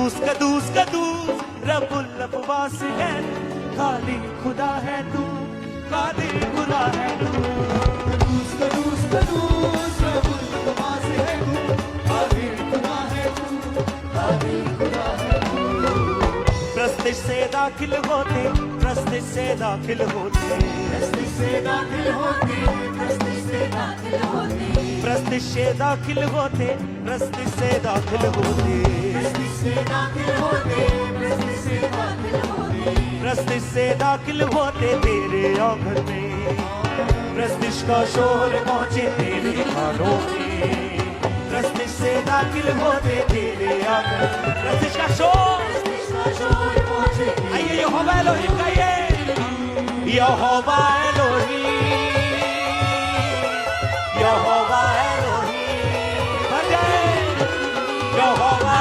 कदूस रब्बुल अफवास है, खाली खुदा है तू, खाली खुदा है तू। कदूस रब्बुल अफवास है तू, खाली खुदा है तू, खाली खुदा है तू। प्रस्तिश से दाखिल होते, प्रस्तिश से दाखिल होते, प्रस्तिश से दाखिल होते, प्रस्तिश से दाखिल होते, प्रस्तिश से दाखिल होते, प्रस्तिश से दाखिल होते, प्रस्तिश से दाखिल होते, प्रस्तिश से दाखिल होते, प्रस्तिश से दाखिल होते तेरे आंगन में, प्रस्तिश का शोर पहुंचे तेरे कानों में, प्रस्तिश से दाखिल होते तेरे आंगन, प्रस्तिश का शोर पहुंचे। आइए यहोवा एलोहीम गाइए, यहोवा एलोहीम, यहोवा एलोहीम, बढ़ जाए यहोवा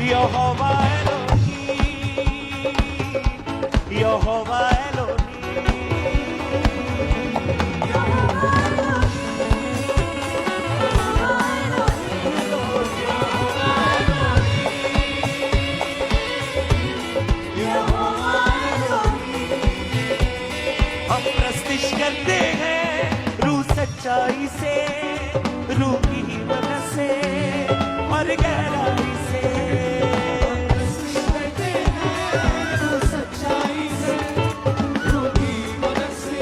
यहोवा एलोहीम, यहोवा एलोहीम, हम प्रस्तिश करते हैं रूह सच्चाई से, रूह की मदद से और गहराई से, करते हैं रूह सच्चाई से, रूह की मदद से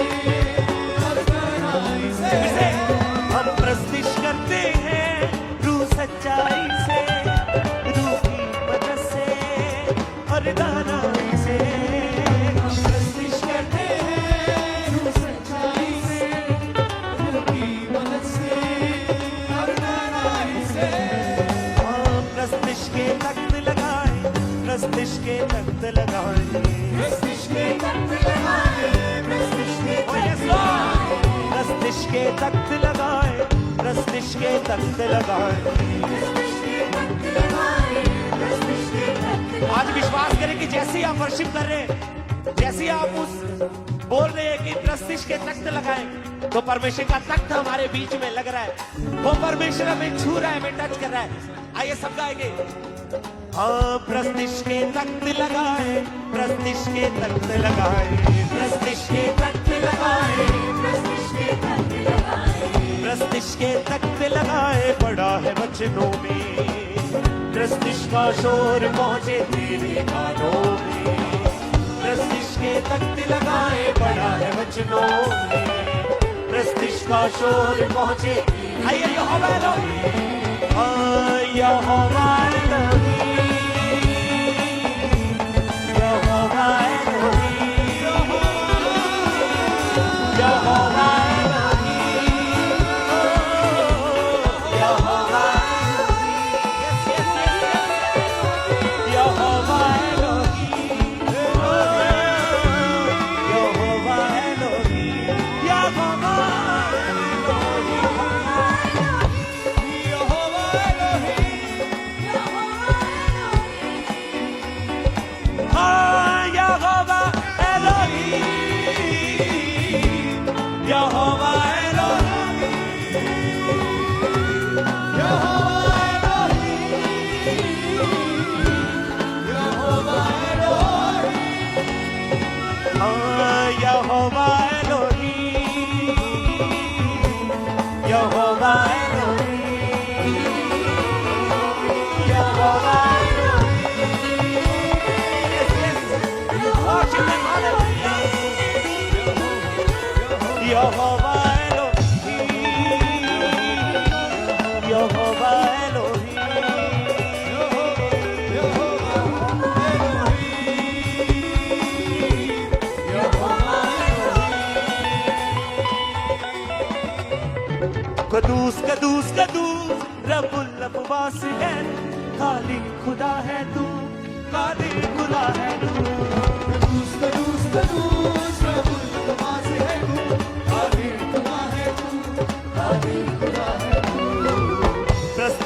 और गहराई से। हम प्रस्तिश करते हैं रूह सच्चाई से, रूह की मदद से और गहराई से, प्रस्तिश करते हैं रूह सच्चाई से, रूह की मदद से और गहराई से। प्रस्तिश के तख्त लगाए, प्रस्तिश के तख्त लगाए, प्रस्तिश के तख्त लगाए, प्रस्तिश के प्रस्तिश के तख्त लगाए, प्रस्तिश के तख्त लगाए। प्रस्तिश के तख्त लगाए, प्रस्तिश के तख्त लगाए। आज विश्वास करें कि जैसे ही आप वर्शिप कर रहे हैं, जैसे ही आप उस बोल रहे हैं कि प्रस्तिश के तख्त लगाए, तो परमेश्वर का तख्त हमारे बीच में लग रहा है, वो परमेश्वर हमें छू रहा है, हमें टच कर रहा है। आइए सब गाएंगे, हाँ प्रस्तिश के तख्त लगाए, प्रस्तिश के तख्त लगाए, प्रस्तिश के तख्त लगाए, प्रस्तिश के तख्त लगाए, प्रस्तिश के तख्त लगाए, पड़ा है वचनों में, प्रस्तिश का शोर पहुंचे तेरे कानों में, प्रस्तिश के तख्त लगाए, पड़ा है वचनों में, प्रस्तिश का शोर पहुंचे। आइए यहोवा एलोहीम, यहोवा एलोहीम, यहोवा एलोहीम, यहोवा कदूस रब्बुल अफवास है, खाली खुदा है तू, खाली खुदा है तू। कदूस रब्बुल अफवास है तू, खाली खुदा है तू, खाली खुदा है तू।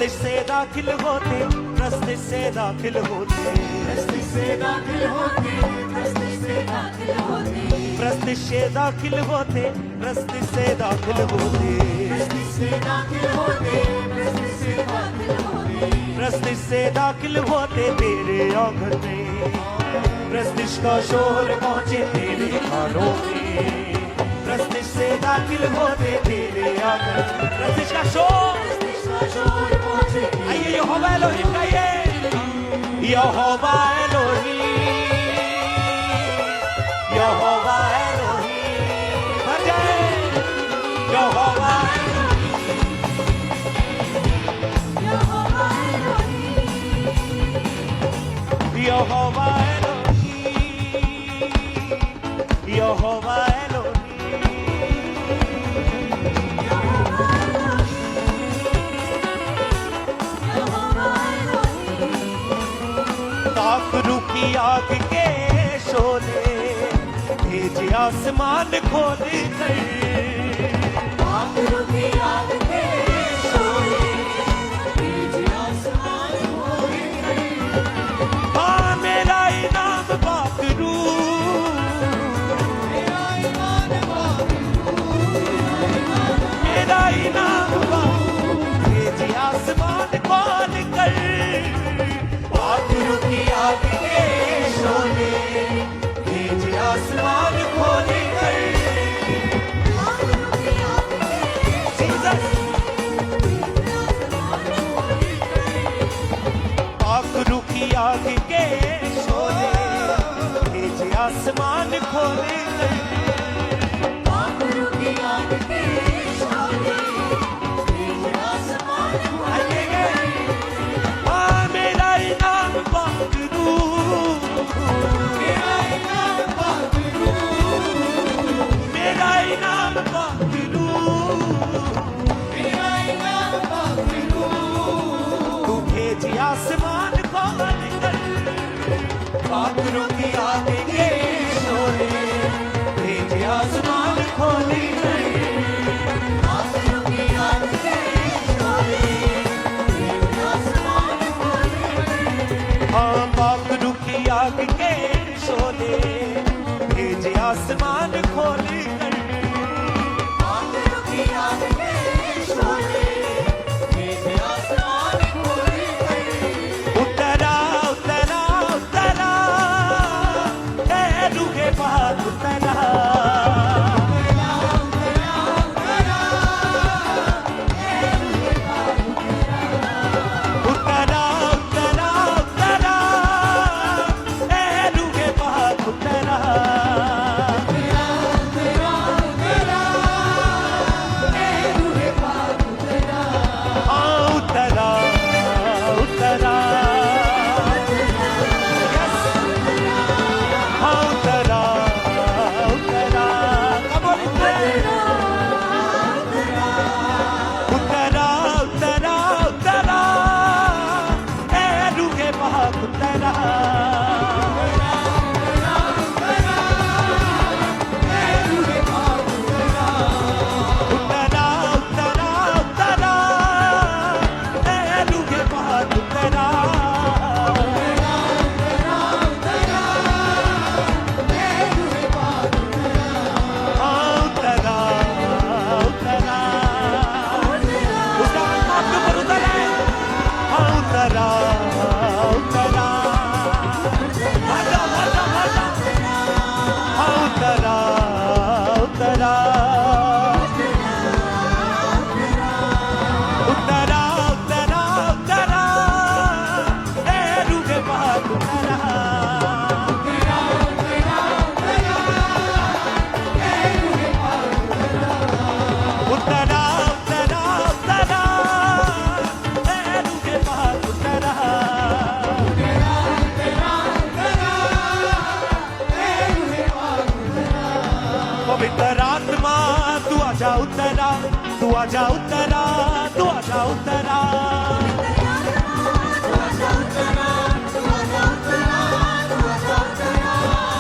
प्रस्तिश से दाखिल होते, प्रस्तिश से दाखिल होते, प्रस्तिश से दाखिल होते, प्रस्तिश से दाखिल होते, प्रस्तिश से दाखिल होते, प्रस्तिश से दाखिल होते, प्रस्तिश से दाखिल होते, प्रस्तिश से दाखिल होते, प्रस्तिश से दाखिल होते तेरे आंगन में, प्रस्तिश का शोर पहुंचे तेरे कानों में, प्रस्तिश से दाखिल होते तेरे आंगन, प्रस्तिश का शोर पहुंचे, आइए यहोवा एलोहिम गाइए, यहोवा एलोहिम, यहोवा एलोहिम, बजाए यहोवा यहोवा एलोहिम, यहोवा एलोहिम, यहोवा एलोहिम, ताकरू की आग के शोले भेजे आसमान खोल कर, आखिरों की आग के शोले, बीच आसमान खोले गए, हाँ मेरा इनाम बाकरू, मेरा ईमान बाबू, मेरा इनाम बाकरू, भेजे आसमान खोल कर, आखिरों की आग के शोले, भेजे आसमान खोल कर, आखिरों की आग के जीसस पाखरू की आग के शोले भेजे आसमान खोले गए, आखिरों की आग के शोले, बीच आसमान खोले आइए गए, हाँ मेरा इनाम पाखरू, मेरा ईमान बाबू, मेरा इनाम पाखरू, मेरा ईमान बाबू, तू भेजे आसमान खोल कर, पाखरू की आग के शोले भेजे आसमान खोले गए, आखिरों की आग के शोले, बीच आसमान खोले गए, हाँ पाखरू की आग के शोले भेजे आसमान खोले कर, आखिरों की आग के शोले, बीच आसमान खोले गए, उतरा उतरा उतरा ए रूहे पाक उतरा, उतरा उतरा उतरा ए रूहे पाक उतरा, हाँ उतरा उतरा, Yes. हाँ उतरा उतरा, Come on, उतरा उतरा उतरा उतरा ए रूहे पाक उतरा, उतरा उतरा उतरा ए रूहे पाक उतरा, हाँ उतरा उतरा, उसका हाथ आपके ऊपर उतर है, हाँ उतरा उतरा, भागा भागा भागा, हाँ उतरा उतरा, उतरा उतरा उतरा ए रूहे पाक उतरा, उतरा उतरा उतरा ए रूहे पाक उतरा, पवित्र आत्मा तू आजा उतरा, तू आजा उतरा, तू आजा उतरा,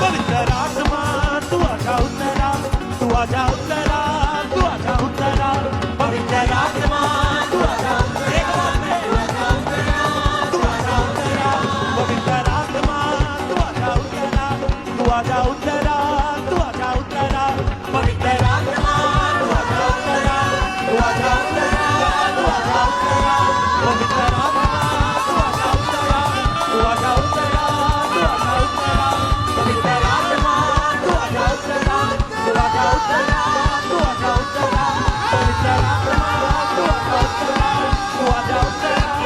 पवित्र आत्मा तू आजा उतरा, तू आजा उतरा, तू आजा उतरा, पवित्र आत्मा तू आजा, एक बार में पवित्र आत्मा तू आजा उतरा, तू आजा उतरा, तू आजा उतरा, पवित्र आत्मा तू आजा उतरा, तू आजा उतरा, तू आजा उतरा, पवित्र आत्मा तू आजा उतरा, तू आजा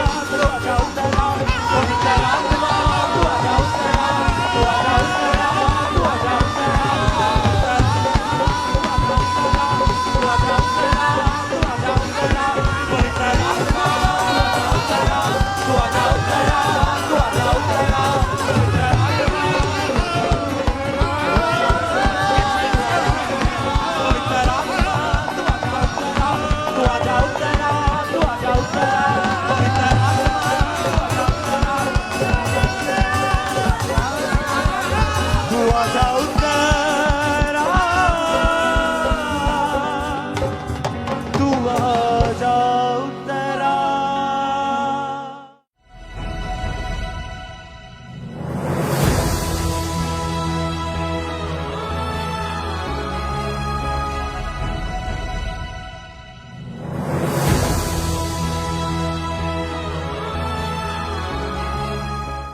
उतरा, तू आजा उतरा, पवित्र आत्मा तू आजा उतरा, तू आजा उतरा, तू आजा उतरा,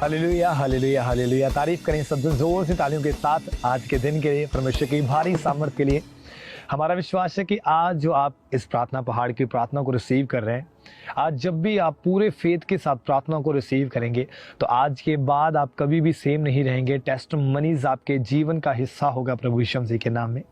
हालेलुया हालेलुया हालेलुया। तारीफ करें सब जोर से तालियों के साथ आज के दिन के लिए, परमेश्वर की भारी सामर्थ के लिए। हमारा विश्वास है कि आज जो आप इस प्रार्थना पहाड़ की प्रार्थना को रिसीव कर रहे हैं, आज जब भी आप पूरे फेथ के साथ प्रार्थना को रिसीव करेंगे तो आज के बाद आप कभी भी सेम नहीं रहेंगे। टेस्ट मनीज आपके जीवन का हिस्सा होगा प्रभु यीशु मसीह के नाम में।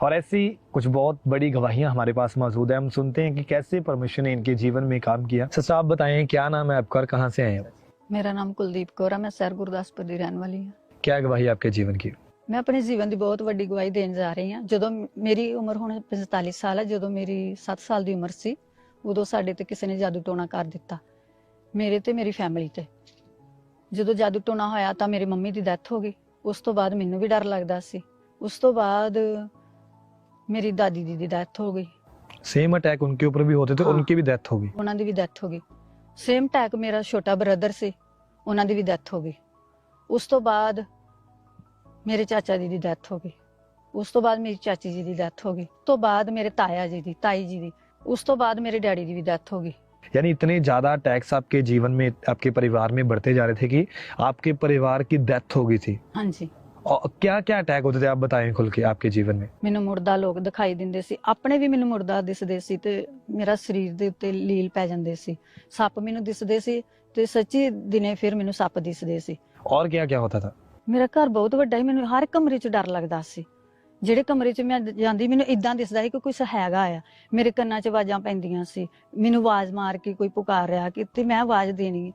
और ऐसी कुछ बहुत बड़ी गवाहियां हमारे पास मौजूद है। हम सुनते हैं कि कैसे परमेश्वर ने इनके जीवन में काम किया। सच आप बताएं, क्या नाम है आपका और कहाँ से आए हैं? मेरा नाम कुलदीप कौर है, मैं शहर गुरदासपुर ਦੀ ਰਹਿਣ ਵਾਲੀ ਹਾਂ। क्या गवाही आपके जीवन की? ਮੈਂ ਆਪਣੇ ਜੀਵਨ ਦੀ ਬਹੁਤ ਵੱਡੀ ਗਵਾਹੀ ਦੇਣ ਜਾ ਰਹੀ ਹਾਂ। ਜਦੋਂ ਮੇਰੀ ਉਮਰ ਹੁਣ 45 ਸਾਲ ਹੈ, ਜਦੋਂ ਮੇਰੀ 7 ਸਾਲ ਦੀ ਉਮਰ ਸੀ ਉਦੋਂ ਸਾਡੇ ਤੇ ਕਿਸੇ ਨੇ ਜਾਦੂ ਟੋਣਾ ਕਰ ਦਿੱਤਾ, ਮੇਰੇ ਤੇ ਮੇਰੀ ਫੈਮਿਲੀ ਤੇ। ਜਦੋਂ ਜਾਦੂ ਟੋਣਾ ਹੋਇਆ ਤਾਂ ਮੇਰੀ ਮੰਮੀ ਦੀ ਡੈਥ ਹੋ ਗਈ। ਉਸ ਤੋਂ ਬਾਅਦ ਮੈਨੂੰ ਵੀ ਡਰ ਲੱਗਦਾ ਸੀ। ਉਸ ਤੋਂ ਬਾਅਦ ਮੇਰੀ ਦਾਦੀ ਦੀ ਡੈਥ ਹੋ ਗਈ। सेम अटैक उनके ऊपर भी होते थे, हाँ। उनकी भी डेथ हो गई। ਉਹਨਾਂ ਦੀ ਵੀ ਡੈਥ ਹੋ ਗਈ। ਸੇਮ ਅਟੈਕ ਮੇਰਾ ਛੋਟਾ ਬ੍ਰਦਰ ਸੀ, ਉਹਨਾਂ ਦੀ ਵੀ ਡੈਥ ਹੋ ਗਈ। ਉਸ ਤੋਂ ਬਾਅਦ ਮੇਰੇ ਚਾਚਾ ਜੀ ਦੀ ਡੈਥ ਹੋ ਗਈ। ਉਸ ਤੋਂ ਬਾਅਦ ਮੇਰੀ ਚਾਚੀ ਜੀ ਦੀ ਡੈਥ ਹੋ ਗਈ। ਉਸ ਤੋਂ ਬਾਅਦ ਮੇਰੇ ਤਾਇਆ ਜੀ ਦੀ, ਤਾਈ ਜੀ ਦੀ। ਉਸ ਤੋਂ ਬਾਅਦ ਮੇਰੇ डैडी ਦੀ ਵੀ ਡੈਥ ਹੋ ਗਈ। यानी इतने ज्यादा अटैक्स आपके जीवन में, आपके परिवार में बढ़ते जा रहे थे कि आपके परिवार की डेथ हो गई थी। ਹਾਂਜੀ। और क्या क्या अटैक होते थे, आप बताएं खुल के आपके जीवन में। ਮੈਨੂੰ ਮੁਰਦਾ ਲੋਕ ਦਿਖਾਈ ਦਿੰਦੇ ਸੀ, ਆਪਣੇ ਵੀ ਮੈਨੂੰ ਮੁਰਦਾ ਦਿਸਦੇ ਸੀ ਤੇ ਮੇਰਾ ਸਰੀਰ ਦੇ ਉੱਤੇ ਲੀਲ ਪੈ ਜਾਂਦੇ ਸੀ। ਸੱਪ ਮੈਨੂੰ ਦਿਸਦੇ ਸੀ ਤੇ ਸੱਚੀ ਦਿਨੇ ਫਿਰ ਮੈਨੂੰ ਸੱਪ ਦਿਸਦੇ ਸੀ। और क्या क्या होता था? ਮੇਰਾ ਘਰ ਬਹੁਤ ਵੱਡਾ ਹੈ, ਮੈਨੂੰ ਹਰ ਕਮਰੇ 'ਚ ਡਰ ਲੱਗਦਾ ਸੀ। ਜਿਹੜੇ ਕਮਰੇ 'ਚ ਮੈਂ ਜਾਂਦੀ ਮੈਨੂੰ ਇਦਾਂ ਦਿਸਦਾ ਸੀ ਕਿ ਕੁਛ ਹੈਗਾ ਆ। ਮੇਰੇ ਕੰਨਾਂ 'ਚ ਆਵਾਜ਼ਾਂ ਪੈਂਦੀਆਂ ਸੀ, ਮੈਨੂੰ ਆਵਾਜ਼ ਮਾਰ ਕੇ ਕੋਈ ਪੁਕਾਰ ਰਿਹਾ ਕਿ ਤੇ ਮੈਂ ਆਵਾਜ਼ ਦੇਣੀ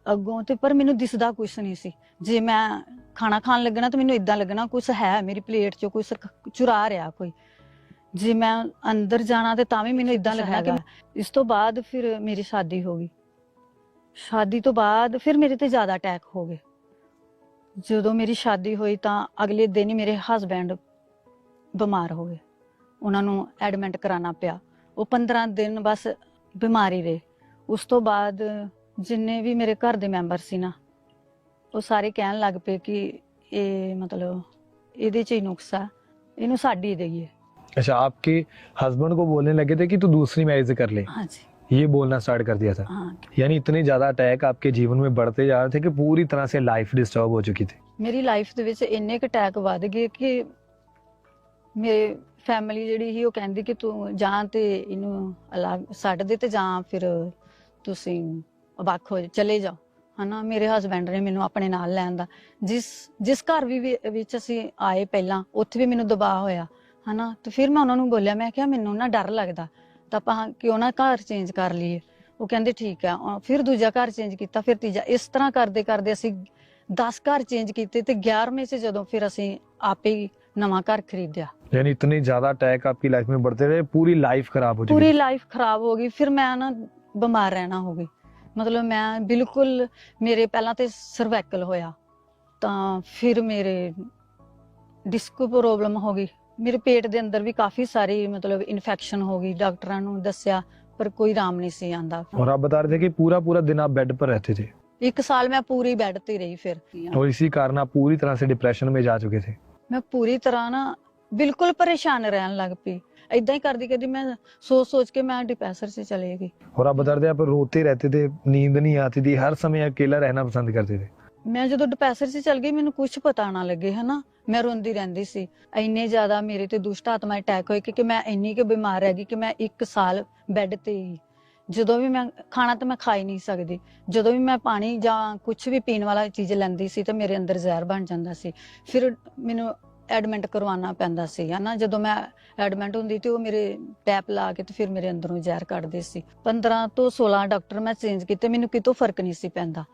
ਅੱਗੋਂ ਤੇ, ਪਰ ਮੈਨੂੰ ਦਿਸਦਾ ਕੁਛ ਨਹੀਂ ਸੀ। ਜੇ ਮੈਂ ਖਾਣਾ ਖਾਣ ਲੱਗਣਾ ਤਾਂ ਮੈਨੂੰ ਇਦਾਂ ਲੱਗਣਾ ਕੁਛ ਹੈ ਮੇਰੀ ਪਲੇਟ 'ਚੋਂ, ਕੁਛ ਚੁਰਾ ਰਿਹਾ ਕੋਈ। ਜੇ ਮੈਂ ਅੰਦਰ ਜਾਣਾ ਤੇ ਤਾਂ ਵੀ ਮੈਨੂੰ ਇਦਾਂ ਲੱਗਣਾ ਕਿ ਇਸ ਤੋਂ ਬਾਅਦ ਫਿਰ ਮੇਰੀ ਸ਼ਾਦੀ ਹੋ ਗਈ। ਸ਼ਾਦੀ ਤੋਂ ਬਾਅਦ ਫਿਰ ਮੇਰੇ ਤੇ ਜ਼ਿਆਦਾ ਅਟੈਕ ਹੋ ਗਏ। ਜਦੋਂ ਮੇਰੀ ਸ਼ਾਦੀ ਹੋਈ ਤਾਂ ਅਗਲੇ ਦਿਨ ਹੀ ਮੇਰੇ ਹਸਬੈਂਡ ਬਿਮਾਰ ਹੋ ਗਏ, ਉਹਨਾਂ ਨੂੰ ਐਡਮਿਟ ਕਰਾਉਣਾ ਪਿਆ। ਉਹ 15 ਦਿਨ ਬਸ ਬਿਮਾਰੀ ਰਹੇ। ਉਸ ਤੋਂ ਬਾਅਦ ਜਿੰਨੇ ਵੀ ਮੇਰੇ ਘਰ ਦੇ ਮੈਂਬਰ ਸੀ ਨਾ, ਉਹ ਸਾਰੇ ਕਹਿਣ ਲੱਗ ਪਏ ਕਿ ਇਹ ਮਤਲਬ ਇਹਦੇ 'ਚ ਹੀ ਨੁਕਸ ਆ, ਇਹਨੂੰ ਸਾਡੀ ਦੇਈਏ। अच्छा, आपके हस्बैंड को बोलने लगे थे कि तू दूसरी मैरिज कर ले, ਹਾਂਜੀ। ये बोलना स्टार्ट कर दिया था। ਹਾਂ, यानी इतने ज्यादा अटैक आपके जीवन में बढ़ते जा रहे थे कि पूरी तरह से लाइफ डिस्टर्ब हो चुकी थी। ਮੇਰੀ ਲਾਈਫ ਦੇ ਵਿੱਚ ਇੰਨੇ ਕੁ ਅਟੈਕ ਵੱਧ ਗਏ ਕਿ ਮੇਰੇ ਫੈਮਿਲੀ ਜਿਹੜੀ ਸੀ ਉਹ ਕਹਿੰਦੀ ਕਿ ਤੂੰ ਜਾਂ ਤੇ ਇਹਨੂੰ ਅਲੱਗ ਛੱਡ ਦੇ ਤੇ ਜਾਂ ਫਿਰ ਤੁਸੀਂ ਵੱਖ ਹੋ ਚਲੇ ਜਾਓ, ਹਨਾ। ਮੇਰੇ ਹਸਬੈਂਡ ਨੇ ਮੈਨੂੰ ਆਪਣੇ ਨਾਲ ਲੈਣ ਦਾ, ਜਿਸ ਘਰ ਵਿੱਚ ਅਸੀਂ ਆਏ ਪਹਿਲਾਂ ਉੱਥੇ ਵੀ ਮੈਨੂੰ ਦਬਾਅ ਹੋਇਆ, ਹਨਾ। ਤੇ ਫਿਰ ਮੈਂ ਉਹਨਾਂ ਨੂੰ ਬੋਲਿਆ, ਮੈਂ ਕਿਹਾ ਮੈਨੂੰ ਨਾ ਡਰ ਲੱਗਦਾ ਤਾਂ ਆਪਾਂ ਕਿਉਂ ਨਾ ਘਰ ਚੇਂਜ ਕਰ ਲਈਏ। ਉਹ ਕਹਿੰਦੇ ਠੀਕ ਆ। ਫਿਰ ਦੂਜਾ ਘਰ ਚੇਂਜ ਕੀਤਾ, ਫਿਰ ਤੀਜਾ। ਇਸ ਤਰ੍ਹਾਂ ਕਰਦੇ ਕਰਦੇ ਅਸੀਂ 10 ਘਰ ਚੇਂਜ ਕੀਤੇ ਤੇ 11ਵੇਂ 'ਚ ਜਦੋਂ ਫਿਰ ਅਸੀਂ ਆਪੇ ਹੀ ਨਵਾਂ ਘਰ ਖਰੀਦਿਆ। यानी इतने ज्यादा अटैक आपकी लाइफ में बढ़ते रहे, पूरी लाइफ खराब हो चुकी ਪੂਰੀ थी। ਲਾਈਫ ਖਰਾਬ ਹੋ ਗਈ। ਫਿਰ ਮੈਂ ਨਾ ਬਿਮਾਰ ਰਹਿਣਾ ਹੋ ਗਈ। ਮਤਲਬ ਮੈਂ ਬਿਲਕੁਲ, ਮੇਰੇ ਪਹਿਲਾਂ ਤੇ ਸਰਵਾਈਕਲ ਹੋਇਆ, ਤਾਂ ਫਿਰ ਮੇਰੇ ਡਿਸਕ ਪ੍ਰੋਬਲਮ ਹੋ ਗਈ। ਮੇਰੇ ਪੇਟ ਦੇ ਅੰਦਰ ਵੀ ਕਾਫੀ ਸਾਰੀ ਮਤਲਬ ਇਨਫੈਕਸ਼ਨ ਹੋ ਗਈ। ਡਾਕਟਰਾਂ ਨੂੰ ਦੱਸਿਆ ਪਰ ਕੋਈ ਆਰਾਮ ਨਹੀਂ ਸੀ ਆਂਦਾ। और आप बता रहे थे कि पूरा पूरा दिन आप बेड पर रहते थे, 1 ਸਾਲ ਮੈਂ ਪੂਰੀ ਬੈੱਡ ਤੇ ਰਹੀ। ਫਿਰ और इसी कारण आप पूरी तरह से डिप्रेशन में जा चुके थे। ਮੈਂ ਪੂਰੀ ਤਰ੍ਹਾਂ ਨਾ ਬਿਲਕੁਲ ਪਰੇਸ਼ਾਨ ਰਹਿਣ ਲੱਗ ਪਈ। इदां ही करदी करदी मैं सोच सोच के मैं डिप्रेशन से चले गई। और आप बता रहे थे आप रोते रहते थे, नींद नहीं आती थी, हर समय अकेला रहना पसंद करते थे। मैं ਜਦੋਂ ਡਿਪਰੈਸ਼ਨ 'ਚ ਚਲ ਗਈ ਮੈਨੂੰ ਕੁਝ ਪਤਾ ਨਾ ਲੱਗੇ ਹਨਾ, ਮੈਂ ਰੋਂਦੀ ਰਹਿੰਦੀ ਸੀ। ਇੰਨੇ ਜ਼ਿਆਦਾ ਮੇਰੇ ਤੇ ਦੁਸ਼ਟ ਆਤਮਾ ਅਟੈਕ ਹੋਏ ਕਿ ਮੈਂ ਇੰਨੀ ਕਿ ਬਿਮਾਰ ਰਹਿ ਗਈ ਕਿ ਮੈਂ 1 ਸਾਲ ਬੈੱਡ ਤੇ ਹੀ। ਜਦੋਂ ਵੀ ਮੈਂ ਖਾਣਾ ਤਾਂ ਮੈਂ ਖਾ ਹੀ ਨਹੀਂ ਸਕਦੀ, ਜਦੋਂ ਵੀ ਮੈਂ ਪਾਣੀ ਜਾਂ ਕੁਝ ਵੀ ਪੀਣ ਵਾਲਾ ਚੀਜ਼ ਲੈਂਦੀ ਸੀ ਤਾਂ ਮੇਰੇ ਅੰਦਰ ਜ਼ਹਿਰ ਬਣ ਜਾਂਦਾ ਸੀ। ਫਿਰ ਮੈਨੂੰ ਐਡਮਿਟ ਕਰਵਾਉਣਾ ਪੈਂਦਾ ਸੀ ਹਨਾ। ਜਦੋਂ ਮੈਂ ਐਡਮਿਟ ਹੁੰਦੀ ਤੇ ਉਹ ਮੇਰੇ ਟੈਪ ਲਾ ਕੇ ਤੇ ਫਿਰ ਮੇਰੇ ਅੰਦਰੋਂ ਜ਼ਹਿਰ ਕੱਢਦੇ ਸੀ। 15 ਤੋਂ 16 ਡਾਕਟਰ ਮੈਂ ਚੇਂਜ ਕੀਤੇ, ਮੈਨੂੰ ਕਿਤੋਂ ਫਰਕ ਨਹੀਂ ਸੀ ਪੈਂਦਾ।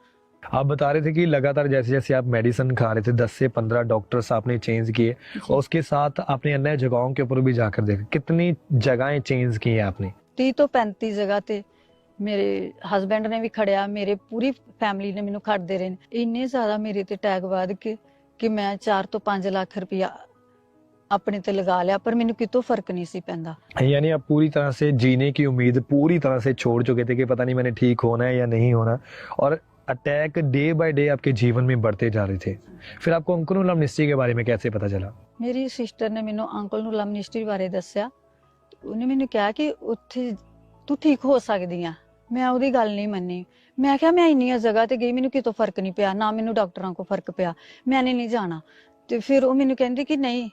आप बता रहे थे कि लगातार जैसे जैसे आप मेडिसिन खा रहे थे 10 से 15 डॉक्टर्स आपने चेंज किए और उसके साथ आपने अन्य जगहों के ऊपर भी जाकर देखा, कितनी जगहें चेंज की हैं आपने? 30 ਤੋਂ 35 ਜਗ੍ਹਾ ਤੇ ਮੇਰੇ ਹਸਬੈਂਡ ਨੇ ਵੀ ਖੜਿਆ, ਮੇਰੇ ਪੂਰੀ ਫੈਮਿਲੀ ਨੇ ਮੈਨੂੰ ਖੜਦੇ ਰਹੇ ਨੇ। ਇੰਨੇ ਜ਼ਿਆਦਾ ਮੇਰੇ ਤੇ ਅਟੈਕ ਵੱਧ ਕੇ ਕਿ ਮੈਂ 4 ਤੋਂ 5 ਲੱਖ रुपया अपने ते लगा लिया, पर मैंने कितों फर्क नहीं सी पैंदा। यानी आप पूरी तरह से जीने की उम्मीद पूरी तरह से छोड़ चुके थे कि पता नहीं मैंने ठीक होना है या नहीं होना, और अटैक डे बाय डे आपके जीवन में बढ़ते जा रहे थे। फिर आपको अंकुर अमनिस्ट्री के बारे में कैसे पता चला? मेरी सिस्टर ने मैनू अंकुर अमनिस्ट्री बारे दस्या, उन्हें मैनू कहा कि उत्थे तू ठीक हो सकदी आ। मैं ਉਹਦੀ ਗੱਲ नहीं मन्नी, मैं क्या मैं इन्नियां जगह ते गई, मैनू कितों फर्क नहीं पिया, ना मैनू डॉक्टरां को फर्क पिया, मैंने नहीं जाना। ते फिर वो मैनू कहंदी कि नहीं,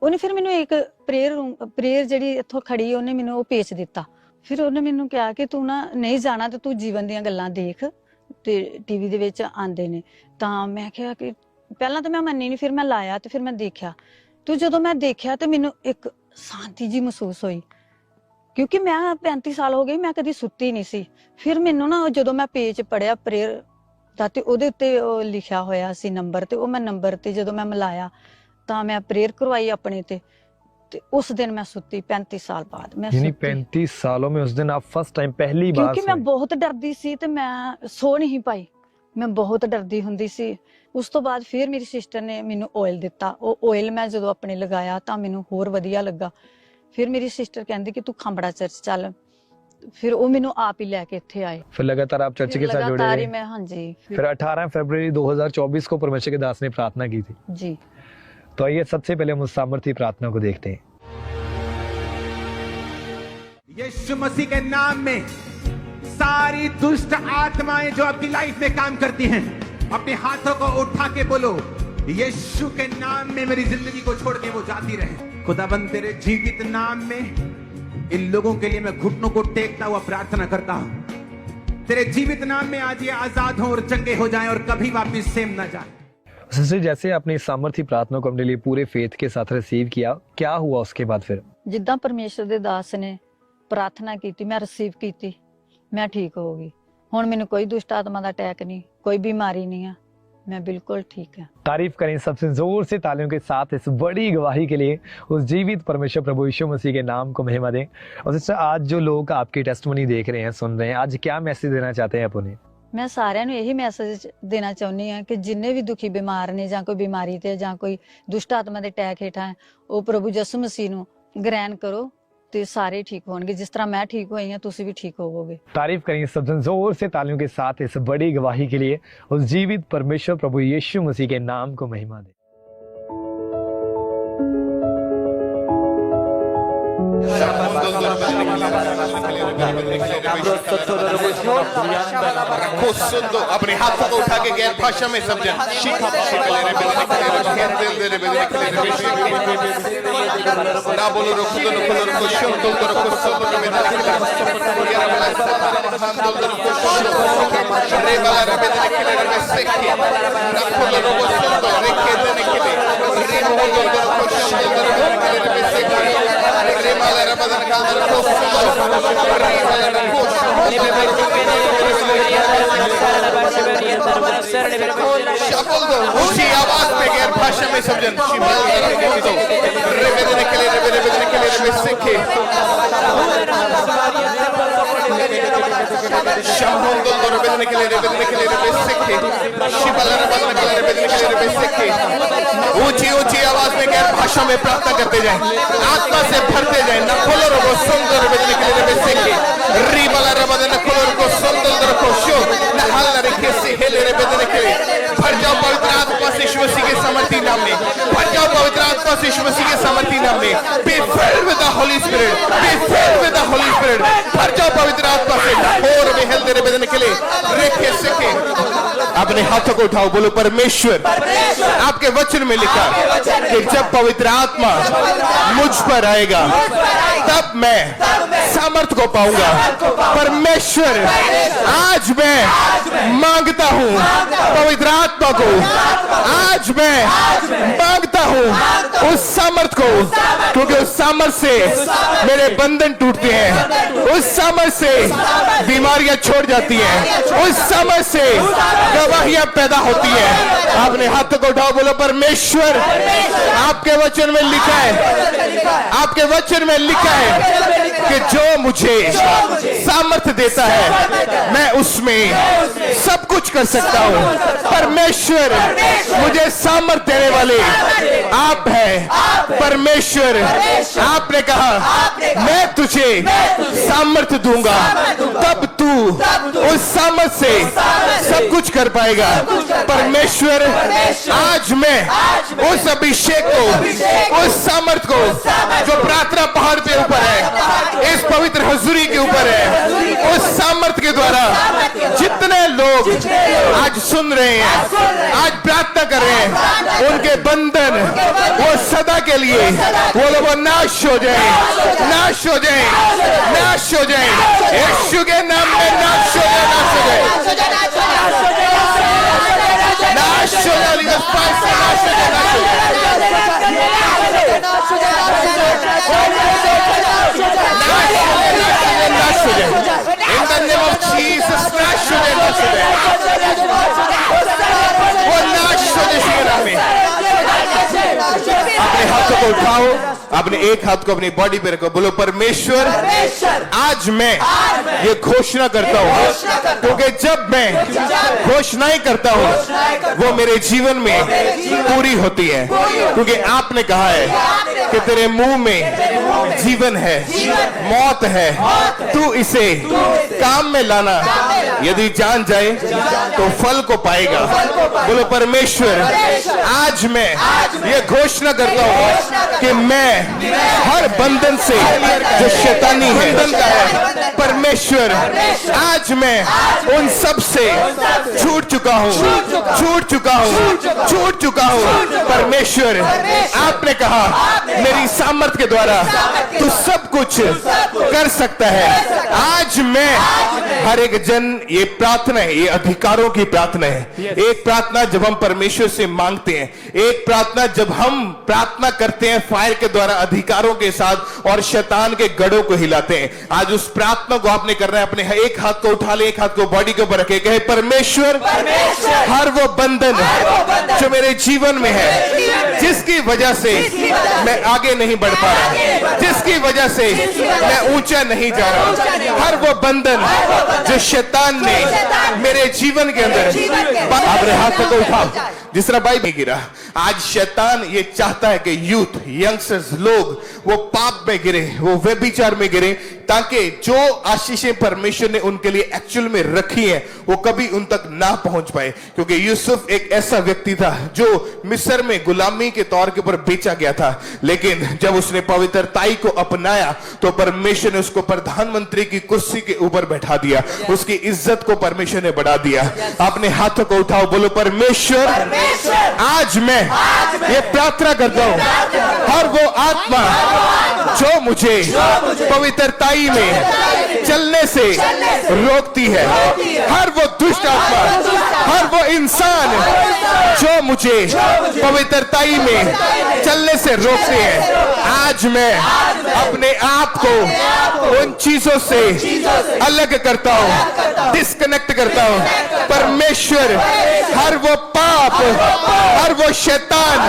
ਉਹਨੇ ਫਿਰ ਮੈਨੂੰ ਇੱਕ ਪ੍ਰੇਅਰ ਜਿਹੜੀ ਇੱਥੋਂ ਖੜੀ ਉਹਨੇ ਮੈਨੂੰ ਉਹ ਪੇਚ ਦਿੱਤਾ। ਫਿਰ ਉਹਨੇ ਮੈਨੂੰ ਕਿਹਾ ਕਿ ਤੂੰ ਨਾ ਨਹੀਂ ਜਾਣਾ ਤੇ ਤੂੰ ਜੀਵਨ ਦੀਆਂ ਗੱਲਾਂ ਦੇਖ ਤੇ ਟੀਵੀ ਦੇ ਵਿੱਚ ਆਂਦੇ ਨੇ। ਤਾਂ ਮੈਂ ਕਿਹਾ ਕਿ ਪਹਿਲਾਂ ਤਾਂ ਮੈਂ ਮੰਨੀ ਨਹੀਂ, ਫਿਰ ਮੈਂ ਲਾਇਆ ਤੇ ਫਿਰ ਮੈਂ ਦੇਖਿਆ। ਤੇ ਜਦੋਂ ਮੈਂ ਦੇਖਿਆ ਤੇ ਮੈਨੂੰ ਇੱਕ ਸ਼ਾਂਤੀ ਜੀ ਮਹਿਸੂਸ ਹੋਈ, ਕਿਉਂਕਿ ਮੈਂ 35 ਸਾਲ ਹੋ ਗਏ ਮੈਂ ਕਦੀ ਸੁੱਤੀ ਨਹੀਂ ਸੀ। ਫਿਰ ਮੈਨੂੰ ਨਾ ਜਦੋਂ ਮੈਂ ਪੇਜ ਪੜਿਆ ਪ੍ਰੇਅਰ ਦਾ ਤੇ ਉਹਦੇ ਉੱਤੇ ਉਹ ਲਿਖਿਆ ਹੋਇਆ ਸੀ ਨੰਬਰ, ਤੇ ਉਹ ਮੈਂ ਨੰਬਰ ਤੇ ਜਦੋਂ ਮੈਂ ਮਿਲਾਇਆ ਤਾਂ ਮੈਂ ਪ੍ਰੇਅਰ ਕਰਵਾਈ ਆਪਣੇ ਤੇ उस दिन मैं सुती 35 साल बाद। मैं 35 सालों में उस दिन आप फर्स्ट टाइम पहली बार? क्योंकि मैं बहुत डरदी सी ते मैं सो नहीं पाई, मैं बहुत डरदी हुंदी सी। उस तो बाद फिर मेरी सिस्टर ने मैनू ऑयल दिता, ਉਹ ऑयल मैं ਜਦੋਂ ਆਪਣੇ ਲਗਾਇਆ ਤਾਂ ਮੈਨੂੰ ਹੋਰ ਵਧੀਆ ਲੱਗਾ। ਫਿਰ ਮੇਰੀ ਸਿਸਟਰ ਕਹਿੰਦੀ ਕਿ ਤੂੰ ਖਾਂਬੜਾ ਚਰਚ ਚੱਲ, फिर वो मैनू आप ही लेके इत्थे आए। फिर लगातार आप चर्च के साथ जुड़े रहे? मैं, हाँ जी। फिर 18 फरवरी 2024 को परमेश्वर के दास ने प्रार्थना की थी जी। तो आइए सबसे पहले हम उस सामर्थी प्रार्थना को देखते हैं। यीशु मसीह के नाम में सारी दुष्ट आत्माएं जो आपकी लाइफ में काम करती हैं, अपने हाथों को उठा के बोलो, यीशु के नाम में मेरी जिंदगी को छोड़ के वो जाती रहे। खुदाबंद तेरे जीवित नाम में इन लोगों के लिए मैं घुटनों को टेकता हुआ प्रार्थना करता हूं। तेरे जीवित नाम में आज ये आजाद हो और चंगे हो जाएं और कभी वापिस सेम ना जाए। सिस्टर, जैसे आपने सामर्थी प्रार्थना को अपने लिए पूरे फेथ के साथ रिसीव किया, क्या हुआ उसके बाद? फिर जिद्दां परमेश्वर दे दास ने प्रार्थना की, मैं रिसीव की, मैं ठीक हो गई। हुण मैनूं कोई दुष्ट आत्मा दा अटैक नहीं, कोई बीमारी नहीं है, मैं बिल्कुल ठीक है। तारीफ करें सबसे जोर से तालियों के साथ इस बड़ी गवाही के लिए। उस जीवित परमेश्वर प्रभु यीशु मसीह के नाम को महिमा दें। और सिस्टर, आज जो लोग आपकी टेस्टमनी देख रहे हैं, सुन रहे हैं, आज क्या मैसेज देना चाहते हैं आप उन्हें? मैं सारिਆਂ ਨੂੰ ਇਹੀ ਮੈਸੇਜ ਦੇਣਾ ਚਾਹੁੰਦੀ ਹਾਂ ਕਿ ਜਿੰਨੇ ਵੀ ਦੁਖੀ ਬਿਮਾਰ ਨੇ ਜਾਂ ਕੋਈ ਬਿਮਾਰੀ ਤੇ ਜਾਂ ਕੋਈ ਦੁਸ਼ਟ ਆਤਮਾ ਦੇ ਅਟੈਕ ਹੇਠਾਂ ਹੈ, ਉਹ ਪ੍ਰਭੂ ਯਿਸੂ ਮਸੀਹ ਨੂੰ ਗ੍ਰਹਿਣ ਕਰੋ ਤੇ ਸਾਰੇ ਠੀਕ ਹੋਣਗੇ। जिस तरह मैं ठीक हुई हूं, तुसी भी ठीक होवोगे। तारीफ करेंगे सब जन जोर से तालियों के साथ इस बड़ी गवाही के लिए। उस जीवित परमेश्वर प्रभु यीशु मसीह के नाम को महिमा दे। अपने हाथों को उठा के गैर भाषा में समझें। ना बोलो रुको तो रुको रुको शोर तो रुको सब में ना रे वाला रे बेदने के लिए रे सेके ना खोलो रुको सब तो रे के देने के लिए रे बोलो रुको शोर तो रुको रे सेके रे वाला रे बेदने का रुको रे वाला रुको शब्द दो ऊंची आवाज में गैर भाषा में समझन शिमल दो रे बेदने के लिए रे सेके शम्भों दो रे बेदने के लिए रे सेके शिमल रे बेदने के लिए रे सेके ऊंची ऊंची आवाज में गैर भाषा में प्रार्थना करते जाएं, आत्मा से भरते जाएं। न खोलो रो सुंदर बेदने के लिए रे सेके री वाला रे बेदने खोलो रो सुंदर रो शो न हाल रे के से हेले रे बेदने के लिए भर जाओ पवित्र आत्मा से यीशु मसीह के सामर्थी नाम में, भर जाओ पवित्र आत्मा से यीशु मसीह के सामर्थी नाम में। Be filled with the Holy Spirit, be filled with the Holy Spirit, भर जाओ पवित्र आत्मा से। और वे हेल तेरे बदन के लिए रेखे सिखे। अपने हाथों को उठाओ, बोलो परमेश्वर, आपके वचन में लिखा कि जब पवित्र आत्मा मुझ पर आएगा तब मैं सामर्थ को पाऊंगा। परमेश्वर, आज मैं मांगता हूं पवित्र आत्मा को, आज मैं मांगता हूं उस सामर्थ को, क्योंकि उस सामर्थ से मेरे बंधन टूटते हैं, उस सामर्थ से बीमारियां छोड़ जाती हैं, उस सामर्थ से गवाहियां पैदा होती हैं। आपने हाथों को उठाओ, बोलो परमेश्वर, आपके वचन में लिखा है, आपके वचन में लिखा है कि जो मुझे सामर्थ देता है मैं उसमें सब कुछ कर सकता हूं। परमेश्वर, मुझे सामर्थ देने वाले आप हैं। परमेश्वर, आपने कहा मैं तुझे सामर्थ दूंगा, तब तू उस सामर्थ से सब कुछ कर पाएगा। परमेश्वर, आज मैं उस अभिषेक को, उस सामर्थ को जो प्रार्थना पहाड़ पे ऊपर है, इस पवित्र हजूरी के ऊपर है, उस सामर्थ के द्वारा जितने लोग आज सुन रहे हैं, आज प्रार्थना कर रहे हैं, उनके बंधन वो सदा के लिए वो नाश हो जाए, नाश हो जाए, नाश हो जाए। यीशु के नाम में नाश हो जाए, नाश हो जाए, नाश हो जाए, नाश हो जाए, नाश हो जाए। In the name of Jesus, नाश हो जाए, नाश हो जाए, वो नाश हो जाए यीशु के नाम में। अपने हाथों को उठाओ, अपने एक हाथ को अपनी बॉडी पे रखो, बोलो परमेश्वर, आज मैं ये घोषणा करता हूँ, क्योंकि जब मैं घोषणाएं करता हूँ वो मेरे जीवन में पूरी होती है, क्योंकि आपने कहा है कि तेरे मुंह में जीवन है, मौत है, तू इसे काम में लाना, यदि जान जाए तो फल को पाएगा। बोलो परमेश्वर, आज मैं ये घोषणा करता हूँ कि मैं हर बंधन से जो शैतानी है, बंधन का है, परमेश्वर, आज मैं उन सब से छूट चुका हूँ, छूट चुका हूँ, छूट चुका हूँ। परमेश्वर, आपने कहा मेरी सामर्थ के द्वारा तू सब कुछ कर सकता है। आज मैं हर एक जन, ये प्रार्थना है, ये अधिकारों की प्रार्थना है। एक प्रार्थना जब हम परमेश्वर से मांगते हैं, एक प्रार्थना जब हम प्रार्थना करते हैं फायर के द्वारा अधिकारों के साथ और शैतान के गढ़ों को हिलाते हैं। आज उस प्रार्थना को आपने करना है। अपने एक हाथ को उठा ले, एक हाथ को बॉडी के ऊपर रखे, कहे परमेश्वर, हर वो बंधन जो मेरे जीवन में है, जिसकी वजह से मैं आगे नहीं बढ़ पा रहा, जिसकी वजह से मैं ऊंचा नहीं जा रहा, हर वो बंधन जो शैतान ने मेरे जीवन के अंदर, अपने हाथों को उठाओ जिस तरह बाइबल में गिरा। आज शैतान ये चाहता है कि यूथ, यंगस्टर्स, लोग वो पाप में गिरे, वो व्यभिचार में गिरे, ताकि जो आशीषें परमेश्वर ने उनके लिए एक्चुअल में रखी हैं वो कभी उन तक ना पहुंच पाए। क्योंकि यूसुफ एक ऐसा व्यक्ति था जो मिस्र में गुलामी के तौर के ऊपर बेचा गया था, लेकिन जब उसने पवित्रताई को अपनाया तो परमेश्वर ने उसको प्रधानमंत्री की कुर्सी के ऊपर बैठा दिया, उसकी इज्जत को परमेश्वर ने बढ़ा दिया। अपने हाथों को उठाओ, बोलो परमेश्वर, आज मैं ये प्रार्थना करता हूं, हर वो आत्मा जो मुझे पवित्रताई में चलने से रोकती है, हर वो दुष्ट आत्मा, हर वो इंसान जो मुझे पवित्रताई में चलने से रोकते हैं, आज मैं अपने आप को उन चीजों से अलग करता हूं, डिस्कनेक्ट करता हूं। परमेश्वर, हर वो पाप, हर वो शैतान,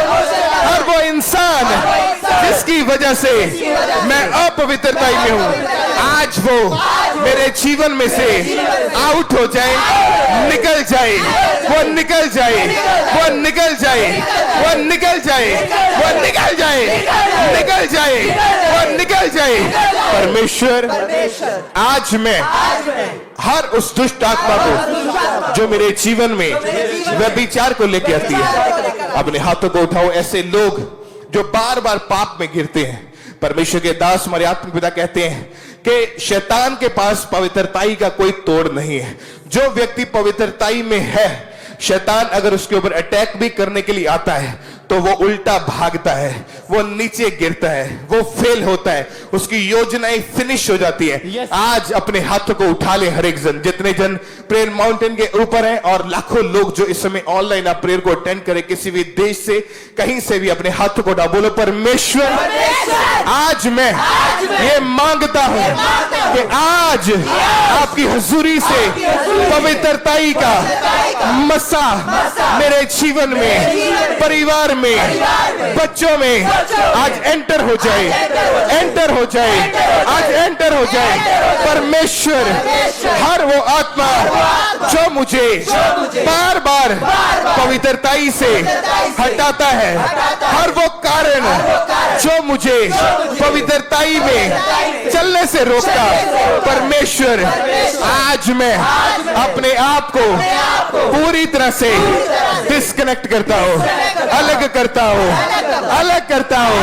हर वो इंसान जिसकी वजह से मैं अपवित्रताई में हूं, आज वो मेरे जीवन में से आउट हो जाए, निकल जाए, वो निकल जाए, वो निकल जाए, वो निकल जाए, वो निकल जाए, निकल जाए, वो निकल जाए। परमेश्वर, आज मैं हर उस दुष्ट आत्मा को जो मेरे जीवन में व्यभिचार को लेके आती है, अपने हाथों को उठाओ। ऐसे लोग जो बार बार पाप में गिरते हैं, परमेश्वर के दास हमारे आत्मिक पिता कहते हैं कि शैतान के पास पवित्रताई का कोई तोड़ नहीं है। जो व्यक्ति पवित्रताई में है, शैतान अगर उसके ऊपर अटैक भी करने के लिए आता है तो वो उल्टा भागता है, वो नीचे गिरता है, वो फेल होता है, उसकी योजनाएं फिनिश हो जाती है। आज अपने हाथों को उठा ले हर एक जन, जितने जन प्रेयर माउंटेन के ऊपर हैं और लाखों लोग जो इस समय ऑनलाइन आप प्रेयर को अटेंड करें, किसी भी देश से कहीं से भी, अपने हाथों को उठा, बोलो परमेश्वर आज मैं ये मांगता हूं कि आज आपकी हुजूरी से पवित्रताई का मसा मेरे जीवन में, परिवार में, बच्चों में आज एंटर हो जाए, एंटर हो जाए, आज एंटर हो जाए। परमेश्वर हर वो आत्मा जो मुझे बार बार पवित्रताई से हटाता है, हर वो कारण जो मुझे पवित्रताई में चलने से रोकता, परमेश्वर आज मैं अपने आप को पूरी तरह से डिस्कनेक्ट करता हूं, अलग करता हूं, अलग करता हूं,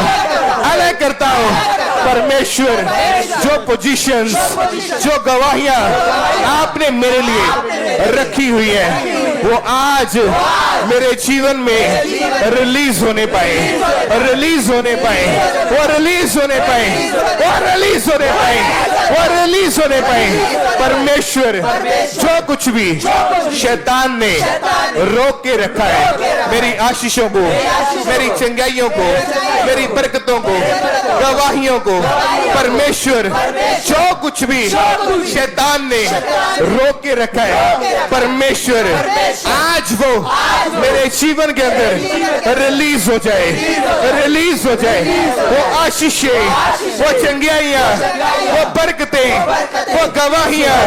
अलग करता हूं। परमेश्वर जो पोजीशंस, जो गवाहियां आपने मेरे लिए रखी हुई है, वो आज मेरे जीवन में रिलीज होने पाए, रिलीज होने पाए, वो रिलीज होने पाए, वो रिलीज होने पाए, वो रिलीज होने पाए। परमेश्वर जो कुछ भी शैतान ने रोक के रखा है, मेरी आशीषों को, मेरी चंगाइयों को, मेरी बरकतों को, गवाहियों को, परमेश्वर जो कुछ भी शैतान ने रोक के रखा है, परमेश्वर आज वो मेरे जीवन के अंदर रिलीज हो जाए, रिलीज हो जाए। वो आशीषें, वो चंगाइयां, वो बरकतें, वो गवाहियां,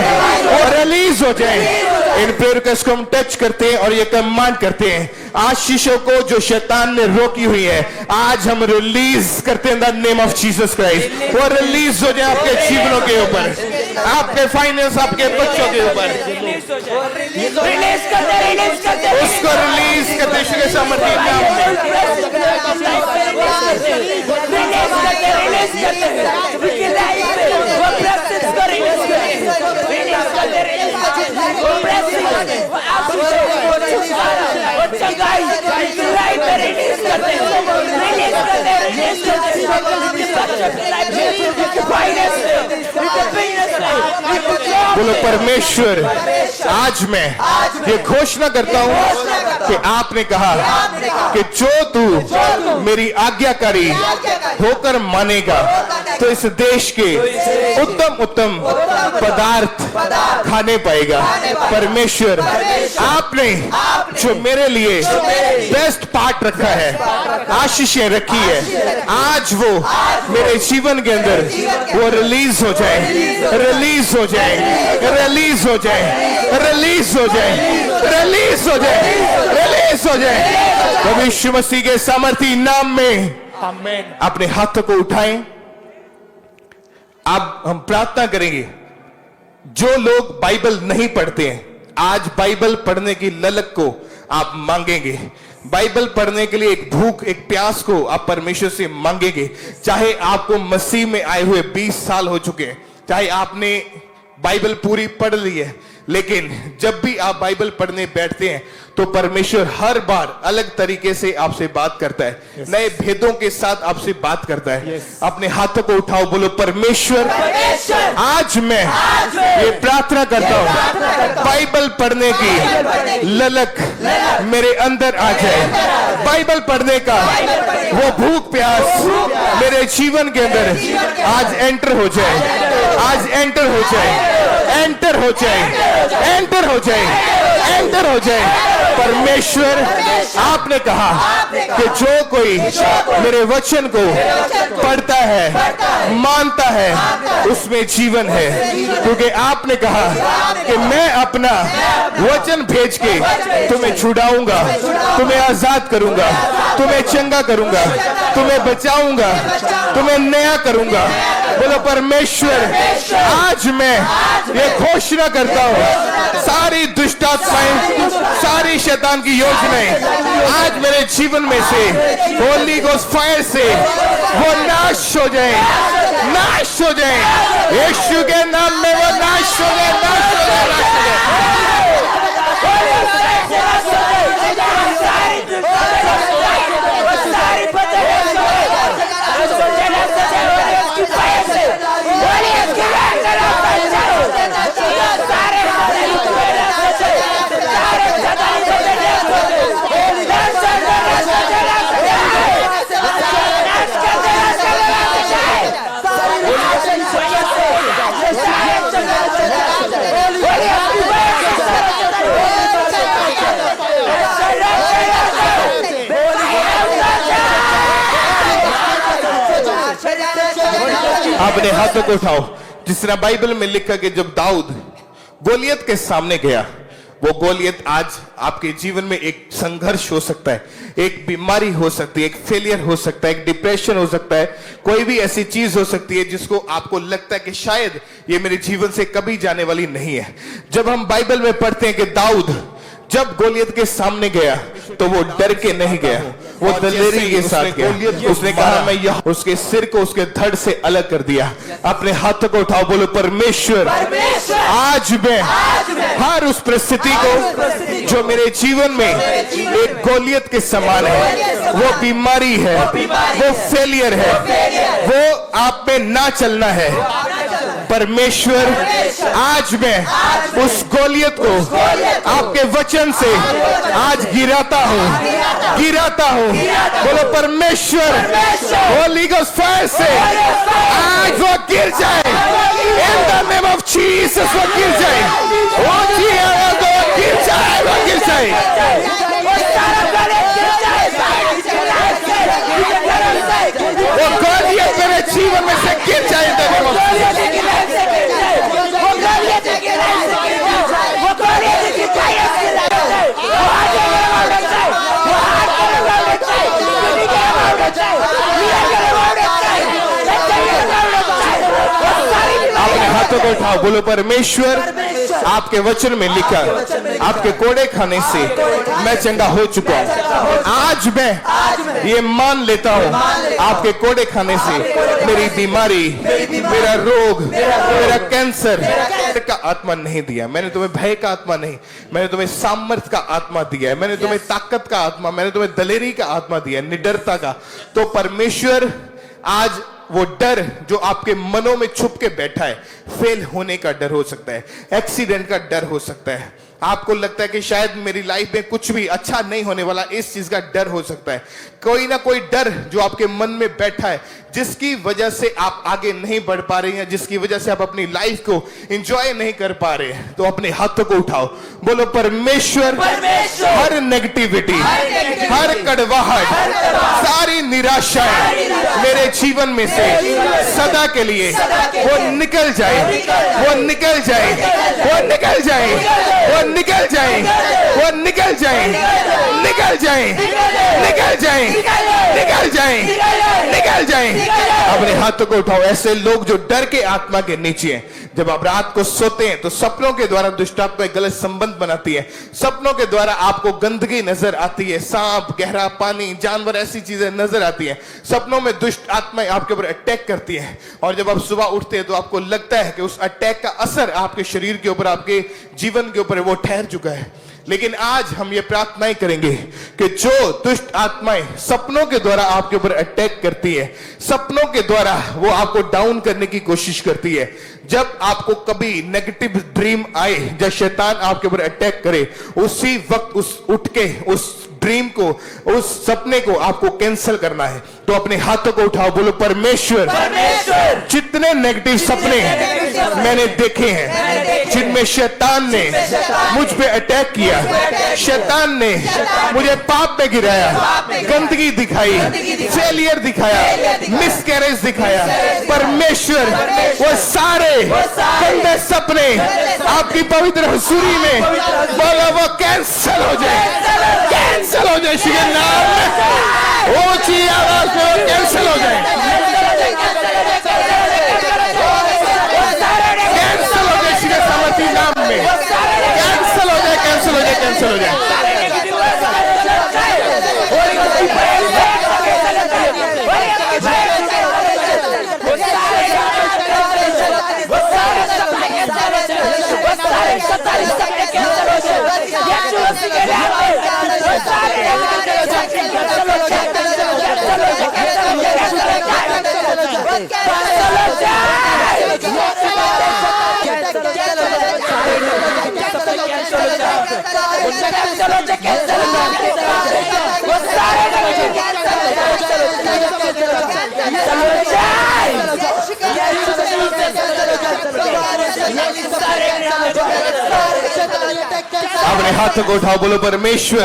वो रिलीज हो जाए। इन प्रेयर को हम टच करते हैं और ये कमांड करते हैं, आशीषों को जो शैतान ने रोकी हुई है, आज हम रिलीज करते हैं इन the name of Jesus Christ. वो रिलीज हो जाए आपके जीवनों के ऊपर, आपके फाइनेंस, आपके बच्चों के ऊपर, उसको रिलीज करते यीशु के सामर्थ्य नाम बोलो परमेश्वर आज मैं ये घोषणा करता हूं कि आपने कहा कि जो तू मेरी आज्ञाकारी होकर मानेगा तो इस देश के उत्तम उत्तम पदार्थ खाने पाएगा। परमेश्वर आपने जो मेरे लिए बेस्ट पार्ट रखा है, आशीषें रखी है, आज वो मेरे जीवन के अंदर वो रिलीज हो जाए, रिलीज हो जाए, रिलीज हो जाए, रिलीज हो जाए, रिलीज हो जाए, रिलीज हो जाए। प्रभु यीशु मसीह के सामर्थी नाम में अपने हाथों को उठाएं। अब हम प्रार्थना करेंगे। जो लोग बाइबल नहीं पढ़ते हैं, आज बाइबल पढ़ने की ललक को आप मांगेंगे। बाइबल पढ़ने के लिए एक भूख, एक प्यास को आप परमेश्वर से मांगेंगे। चाहे आपको मसीह में आए हुए 20 साल हो चुके हैं, चाहे आपने बाइबल पूरी पढ़ ली है, लेकिन जब भी आप बाइबल पढ़ने बैठते हैं तो परमेश्वर हर बार अलग तरीके से आपसे बात करता है, नए भेदों के साथ आपसे बात करता है। अपने हाथों को उठाओ, बोलो परमेश्वर आज मैं ये प्रार्थना करता हूं, बाइबल पढ़ने की ललक मेरे अंदर आ जाए। बाइबल पढ़ने का वो भूख प्यास मेरे जीवन के अंदर आज एंटर हो जाए, आज एंटर हो जाए, एंटर हो जाए, एंटर हो जाए, एंटर हो जाए। परमेश्वर आपने कहा कि जो कोई मेरे वचन को पढ़ता है, मानता है, उसमें जीवन है। क्योंकि आपने कहा कि मैं अपना वचन भेज के तुम्हें छुड़ाऊंगा, तुम्हें आजाद करूंगा, तुम्हें चंगा करूंगा, तुम्हें बचाऊंगा, तुम्हें नया करूंगा। बोलो परमेश्वर आज मैं ये घोषणा करता हूं, सारी दुष्ट आत्माएं सारी शैतान की योजनाएं आज मेरे जीवन में से होली गोस्ट फायर से वो नाश हो जाए, नाश हो जाए, यीशु के नाम में वो नाश हो जाए, नाश हो जाए, नाश हो जाए। अपने हाथों को उठाओ, जिस तरह बाइबल में लिखा कि जब दाऊद गोलियत के सामने गया, वो गोलियत आज आपके जीवन में एक संघर्ष हो सकता है, एक बीमारी हो सकती है, एक फेलियर हो सकता है, एक डिप्रेशन हो सकता है, कोई भी ऐसी चीज हो सकती है जिसको आपको लगता है कि शायद ये मेरे जीवन से कभी जाने वाली नहीं है। जब हम बाइबल में पढ़ते हैं कि दाऊद जब गोलियत के सामने गया तो वो डर के नहीं गया, वो दलेरी के साथ गया। उसने कहा मैं यह उसके सिर को उसके धड़ से अलग कर दिया। अपने हाथों को उठाओ, बोलो परमेश्वर आज मैं हर उस परिस्थिति को जो मेरे जीवन में एक गोलियत के समान है, वो बीमारी है, वो फेलियर है, वो आप पे ना चलना है, परमेश्वर आज मैं उस गोलियत को आपके वचन से आज गिराता हूँ, गिराता हूँ। बोलो परमेश्वर होली गोस्ट फायर से आज वो गिर जाए, इन द नेम ऑफ जीसस वो गिर जाए, वो गिर जाए, वो गिर जाए। वो गोलियत मेरे जीवन में से गिर जाए, इन द नेम ऑफ अपने हाथों को उठाओ, बोलो परमेश्वर आपके वचन में लिखा आपके कोड़े खाने से मैं चंगा हो चुका हूँ। आज मैं ये मान लेता हूँ आपके कोड़े खाने से मेरी बीमारी, मेरा रोग, मेरा कैंसर का आत्मा नहीं दिया। मैंने तुम्हें भय का आत्मा नहीं, मैंने तुम्हें सामर्थ का आत्मा दिया है, मैंने तुम्हें ताकत का आत्मा, मैंने तुम्हें दलेरी का आत्मा दिया है, निडरता का। तो परमेश्वर आज वो डर जो आपके मनों में छुप के बैठा है, फेल होने का डर हो सकता है, एक्सीडेंट का डर हो सकता है, आपको लगता है कि शायद मेरी लाइफ में कुछ भी अच्छा नहीं होने वाला, इस चीज का डर हो सकता है। कोई ना कोई डर जो आपके मन में बैठा है, जिसकी वजह से आप आगे नहीं बढ़ पा रहे हैं, जिसकी वजह से आप अपनी लाइफ को एंजॉय नहीं कर पा रहे हैं, तो अपने हाथों को उठाओ, बोलो परमेश्वर हर नेगेटिविटी, हर कड़वाहट, सारी निराशाएं मेरे जीवन में से सदा के लिए वो निकल जाए, वो निकल जाए, वो निकल जाए, वो निकल जाए, वो निकल जाए, निकल जाए, निकल जाए, निकल जाए, निकल जाए। अपने हाथों को उठाओ। ऐसे लोग जो डर के आत्मा के नीचे हैं, जब आप रात को सोते हैं तो सपनों के द्वारा दुष्ट आत्मा गलत संबंध बनाती है, सपनों के द्वारा आपको गंदगी नजर आती है, सांप, गहरा पानी, जानवर, ऐसी चीजें नजर आती है, सपनों में दुष्ट आत्माएं आपके ऊपर अटैक करती है, और जब आप सुबह उठते हैं तो आपको लगता है कि उस अटैक का असर आपके शरीर के ऊपर, आपके जीवन के ऊपर वो ठहर चुका है। लेकिन आज हम ये प्रार्थनाएं करेंगे कि जो दुष्ट आत्माएं सपनों के द्वारा आपके ऊपर अटैक करती है, सपनों के द्वारा वो आपको डाउन करने की कोशिश करती है, जब आपको कभी नेगेटिव ड्रीम आए, जब शैतान आपके ऊपर अटैक करे, उसी वक्त उस उठ के उस ड्रीम को, उस सपने को आपको कैंसिल करना है। तो अपने हाथों को उठाओ, बोलो परमेश्वर जितने नेगेटिव सपने मैंने देखे हैं, जिनमें शैतान ने मुझ पे अटैक किया, शैतान ने मुझे पाप में गिराया, गंदगी दिखाई, फेलियर दिखाया, मिसकैरेज दिखाया, परमेश्वर वो सारे गंदे सपने आपकी पवित्र हुजूरी में बोलो वो कैंसिल हो जाए, कैंसिल हो जाए, श्री नाम में ऊंची आवाज में वो कैंसिल हो जाए, कैंसिल हो जाए, श्री सामर्थी नाम में कैंसिल हो जाए, कैंसिल हो जाए, कैंसिल हो जाए। अपने हाथों को उठाओ, बोलो परमेश्वर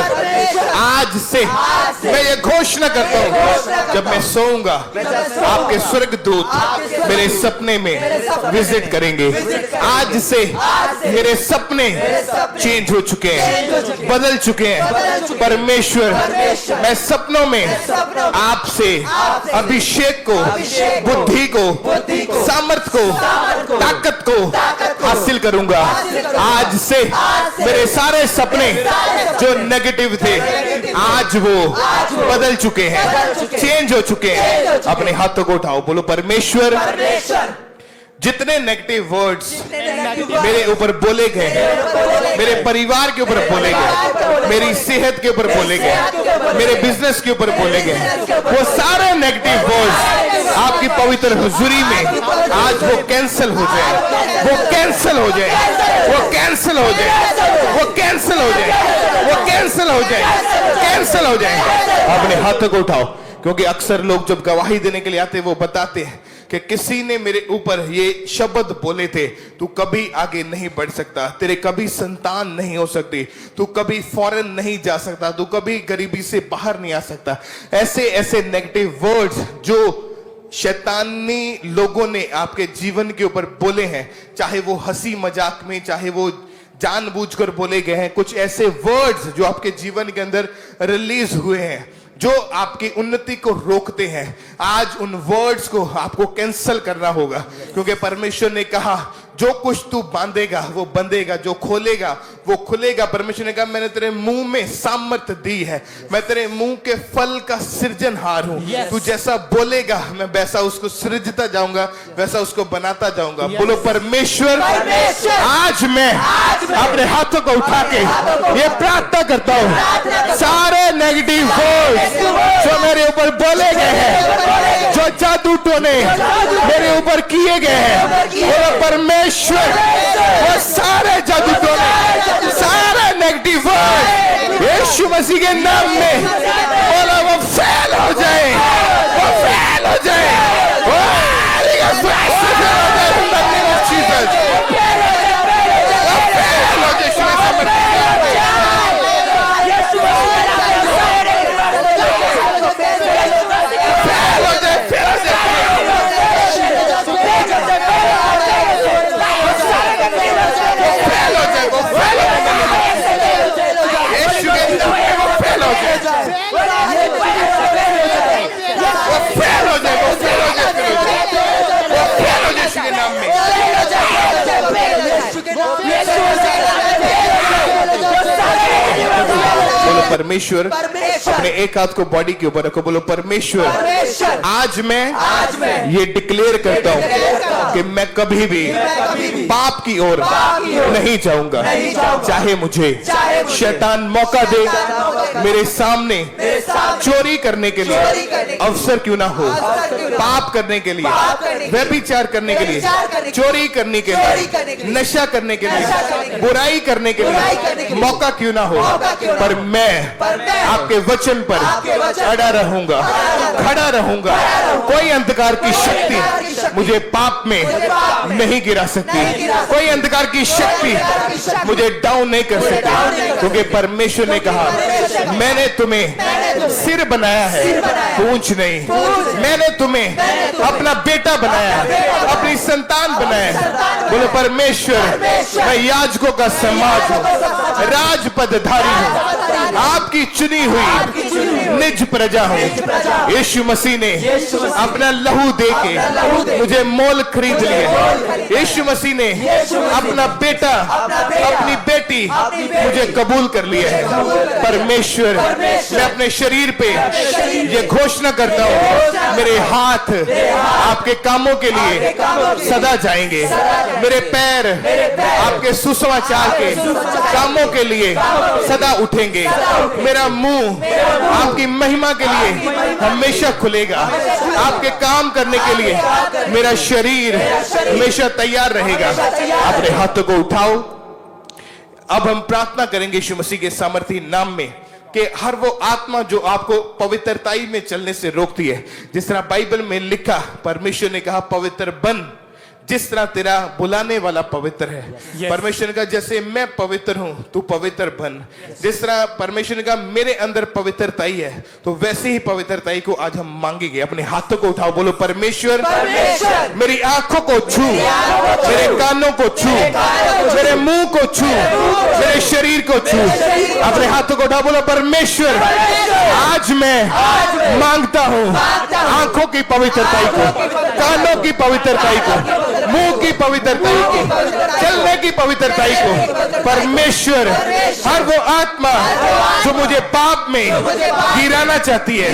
आज से मैं ये घोषणा करता हूँ, जब मैं सोऊंगा आपके स्वर्गदूत मेरे सपने में विजिट करेंगे। आज से मेरे सपने चेंज हो चुके हैं, बदल चुके हैं। परमेश्वर मैं सपनों में आपसे अभिषेक को, बुद्धि को, सामर्थ को, ताकत को हासिल करूंगा। आज से मेरे सारे सपने जो नेगेटिव थे आज वो बदल चुके हैं, चेंज हो चुके हैं। अपने हाथों को उठाओ, बोलो परमेश्वर जितने नेगेटिव वर्ड्स मेरे ऊपर बोले गए हैं, मेरे परिवार के ऊपर बोले गए, मेरी सेहत के ऊपर बोले गए, मेरे बिजनेस के ऊपर बोले गए, वो सारे नेगेटिव वर्ड्स आपकी पवित्र हुजूरी में आज वो कैंसिल हो जाए, वो कैंसिल हो जाए, वो कैंसिल हो जाए, वो कैंसिल हो जाए, वो कैंसिल हो जाए, कैंसिल हो जाए। अपने हाथों को उठाओ, क्योंकि अक्सर लोग जब गवाही देने के लिए आते हैं वो बताते हैं कि किसी ने मेरे ऊपर ये शब्द बोले थे, तू कभी आगे नहीं बढ़ सकता, तेरे कभी संतान नहीं हो सकती, तू कभी फॉरेन नहीं जा सकता, तू कभी गरीबी से बाहर नहीं आ सकता। ऐसे ऐसे नेगेटिव वर्ड्स जो शैतानी लोगों ने आपके जीवन के ऊपर बोले हैं, चाहे वो हंसी मजाक में, चाहे वो जानबूझकर बोले गए हैं, कुछ ऐसे वर्ड्स जो आपके जीवन के अंदर रिलीज हुए हैं जो आपकी उन्नति को रोकते हैं, आज उन वर्ड्स को आपको कैंसिल करना होगा। क्योंकि परमेश्वर ने कहा जो कुछ तू बांधेगा वो बंधेगा, जो खोलेगा वो खुलेगा। परमेश्वर ने कहा मैंने तेरे मुंह में सामर्थ दी है, मैं तेरे मुंह के फल का सृजनहार हूं। तू जैसा बोलेगा मैं वैसा उसको सृजता जाऊंगा, वैसा उसको बनाता जाऊंगा। बोलो परमेश्वर आज मैं अपने हाथों को उठा के ये प्रार्थना करता हूं, सारे नेगेटिव वर्ड्स जो मेरे ऊपर बोले गए हैं, जो जादू टोने मेरे ऊपर किए गए हैं, बोलो परमेश्वर वो सारे जादू टोने, सारे नेगेटिव वर्ड यीशु मसीह के नाम में बोलो वो फेल हो जाए, वो फेल हो जाए, वो फेल हो जाए, परमेश्वर अपने एक हाथ को बॉडी के ऊपर रखो, बोलो परमेश्वर आज मैं ये डिक्लेयर करता हूँ कि मैं कभी भी पाप की ओर नहीं जाऊंगा, चाहे मुझे शैतान मौका दे मेरे सामने चोरी करने के लिए अवसर क्यों ना हो, पाप करने के लिए, व्यभिचार करने के लिए, चोरी करने के लिए, नशा करने के लिए, बुराई करने के लिए मौका क्यों ना हो, पर मैं आपके वचन पर अड़ा रहूंगा, खड़ा रहूंगा। कोई अंधकार की शक्ति मुझे पाप में नहीं गिरा सकती, कोई अंधकार की शक्ति मुझे डाउन नहीं कर सकती, क्योंकि परमेश्वर ने कहा मैंने तुम्हें सिर बनाया है, पूंछ नहीं। मैंने तुम्हें अपना बेटा बनाया है, अपनी संतान बनाया है। बोलो परमेश्वर मैं याजकों का समाज हूं, राजपदधारी हूं, आपकी चुनी हुई निज प्रजा हूँ। यीशु मसीह ने अपना लहू दे के मुझे मोल खरीद लिया। यीशु मसीह ने अपना बेटा अपनी बेटी मुझे कबूल कर लिया है। परमेश्वर, मैं अपने शरीर पे ये घोषणा करता हूँ, मेरे हाथ आपके कामों के लिए सदा जाएंगे, मेरे पैर आपके सुसमाचार के कामों के लिए सदा उठेंगे, मेरा मुंह आपकी महिमा के लिए हमेशा खुलेगा, आपके काम करने के लिए मेरा शरीर हमेशा तैयार रहेगा। अपने हाथों को उठाओ। अब हम प्रार्थना करेंगे यीशु मसीह के सामर्थी नाम में कि हर वो आत्मा जो आपको पवित्रताई में चलने से रोकती है, जिस तरह बाइबल में लिखा, परमेश्वर ने कहा पवित्र बन जिस तरह तेरा बुलाने वाला पवित्र है। परमेश्वर ने कहा जैसे मैं पवित्र हूं तू पवित्र बन। जिस तरह परमेश्वर ने कहा मेरे अंदर पवित्रताई है, तो वैसे ही पवित्रताई को आज हम मांगेंगे। अपने हाथों को उठाओ, बोलो परमेश्वर मेरी आंखों को छू, मेरे कानों को छू, मेरे मुंह को छू, मेरे शरीर को छू। अपने हाथों को उठाओ, बोलो परमेश्वर आज मैं मांगता हूं आंखों की पवित्रताई को, कानों की पवित्रताई को, मुंह की पवित्रताई को, चलने की पवित्रताई को। परमेश्वर हर वो आत्मा जो मुझे पाप में गिराना चाहती है,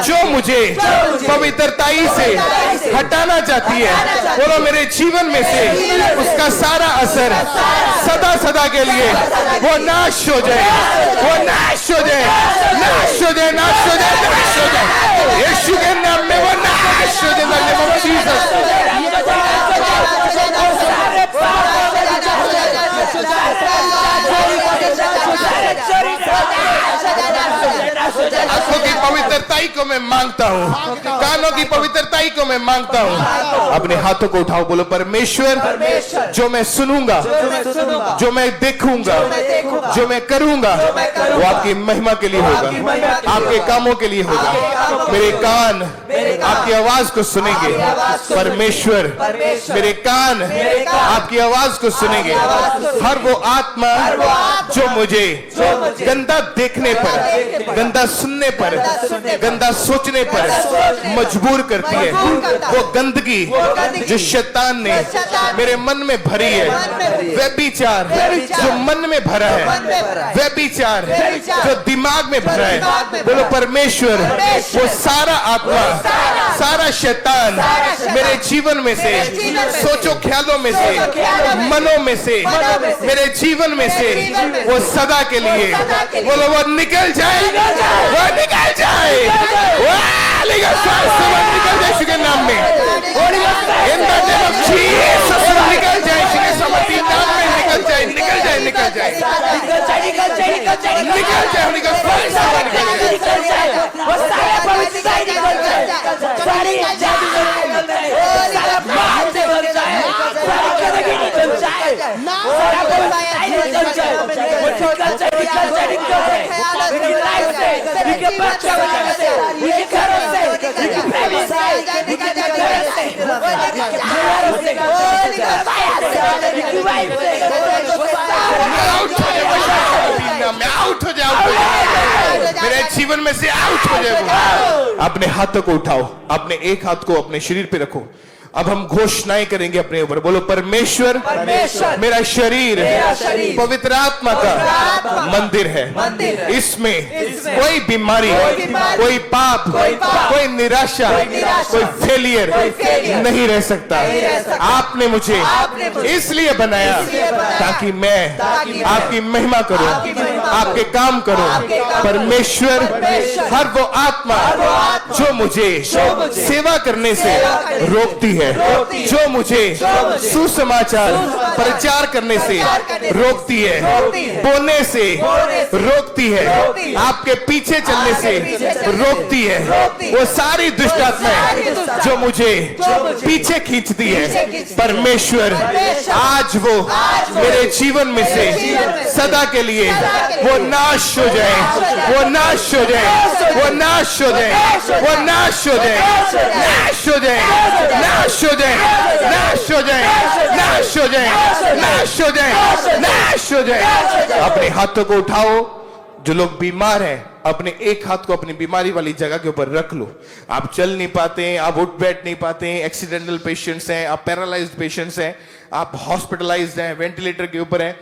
जो मुझे पवित्रताई से हटाना चाहती है, बोलो मेरे जीवन में से उसका सारा असर सदा सदा के लिए वो नाश हो जाए, वो नाश हो जाए, नाश हो जाए, नाश हो जाए, नाश हो जाए। यीशु के नाम में वो नाश हो जाए। आंखों की पवित्रताई को मैं मांगता हूँ, कानों की पवित्रताई को मैं मांगता हूँ। अपने हाथों को उठाओ, बोलो परमेश्वर जो मैं सुनूंगा, जो मैं देखूंगा, जो मैं करूंगा, वो आपकी महिमा के लिए होगा, आपके कामों के लिए होगा। मेरे कान आपकी आवाज को सुनेंगे। परमेश्वर मेरे कान आपकी आवाज को सुनेंगे। हर वो आत्मा जो मुझे गंदा देखने पर, गंदा सुनने पर, गंदा सोचने पर मजबूर करती है, वो गंदगी जो शैतान ने मेरे मन में भरी है, व्यभिचार जो मन में भरा है, व्यभिचार जो दिमाग में भरा है, बोलो परमेश्वर वो सारा आत्मा, सारा शैतान मेरे जीवन में से, सोचो ख्यालों में से, मनों में से, मेरे जीवन में से वो सदा के लिए, बोलो वो निकल जाए, वो निकल जाए, वो निकल जाए यीशु के नाम में। इन द नेम ऑफ जीसस निकल जाए, यीशु के सामर्थी नाम में निकल जाए, निकल जाए, निकल जाए, निकल जाए, निकल जाए, वो सारा पवित्रताई निकल जाए, सारी सारा पाप निकल जाए, सारी गंदगी निकल जाए, सारा पवित्रताई निकल जाए, वो निकल जाए, निकल जाए, निकल जाए, उनकी लाइफ से, उनके बच्चों से, उनके घरों से, उनकी फैमिली से, उनके घर से, उनकी वाइफ से, आउट हो जाओ, मेरे जीवन में से आउट हो जाए। अपने हाथों को उठाओ, अपने एक हाथ को अपने शरीर पे रखो। अब हम घोषणाएं करेंगे अपने ऊपर, बोलो परमेश्वर मेरा शरीर पवित्र आत्मा का मंदिर है, इसमें कोई बीमारी, कोई पाप, कोई निराशा, कोई फेलियर नहीं रह सकता। आपने मुझे इसलिए बनाया ताकि मैं आपकी महिमा करूं, आपके काम करूं। परमेश्वर हर वो आत्मा जो मुझे सेवा करने से रोकती है, जो मुझे सुसमाचार प्रचार करने से रोकती है, बोलने से रोकती है, आपके पीछे चलने से रोकती है, वो सारी दुष्ट आत्माएं जो मुझे पीछे खींचती है, परमेश्वर आज वो मेरे जीवन में से सदा के लिए वो नाश हो जाए, वो नाश हो जाए, वो नाश हो जाए, वो नाश हो जाए, नाश हो जाए, नाश हो जाए, नाश हो जाए, नाश हो जाए, नाश हो जाए, नाश हो जाए। अपने हाथों को उठाओ, जो लोग बीमार हैं, अपने एक हाथ को अपनी बीमारी वाली जगह के ऊपर रख लो। आप चल नहीं पाते हैं, आप उठ बैठ नहीं पाते हैं, एक्सीडेंटल पेशेंट्स हैं, आप पैरालाइज्ड पेशेंट्स हैं, आप हॉस्पिटलाइज्ड हैं, वेंटिलेटर के ऊपर हैं,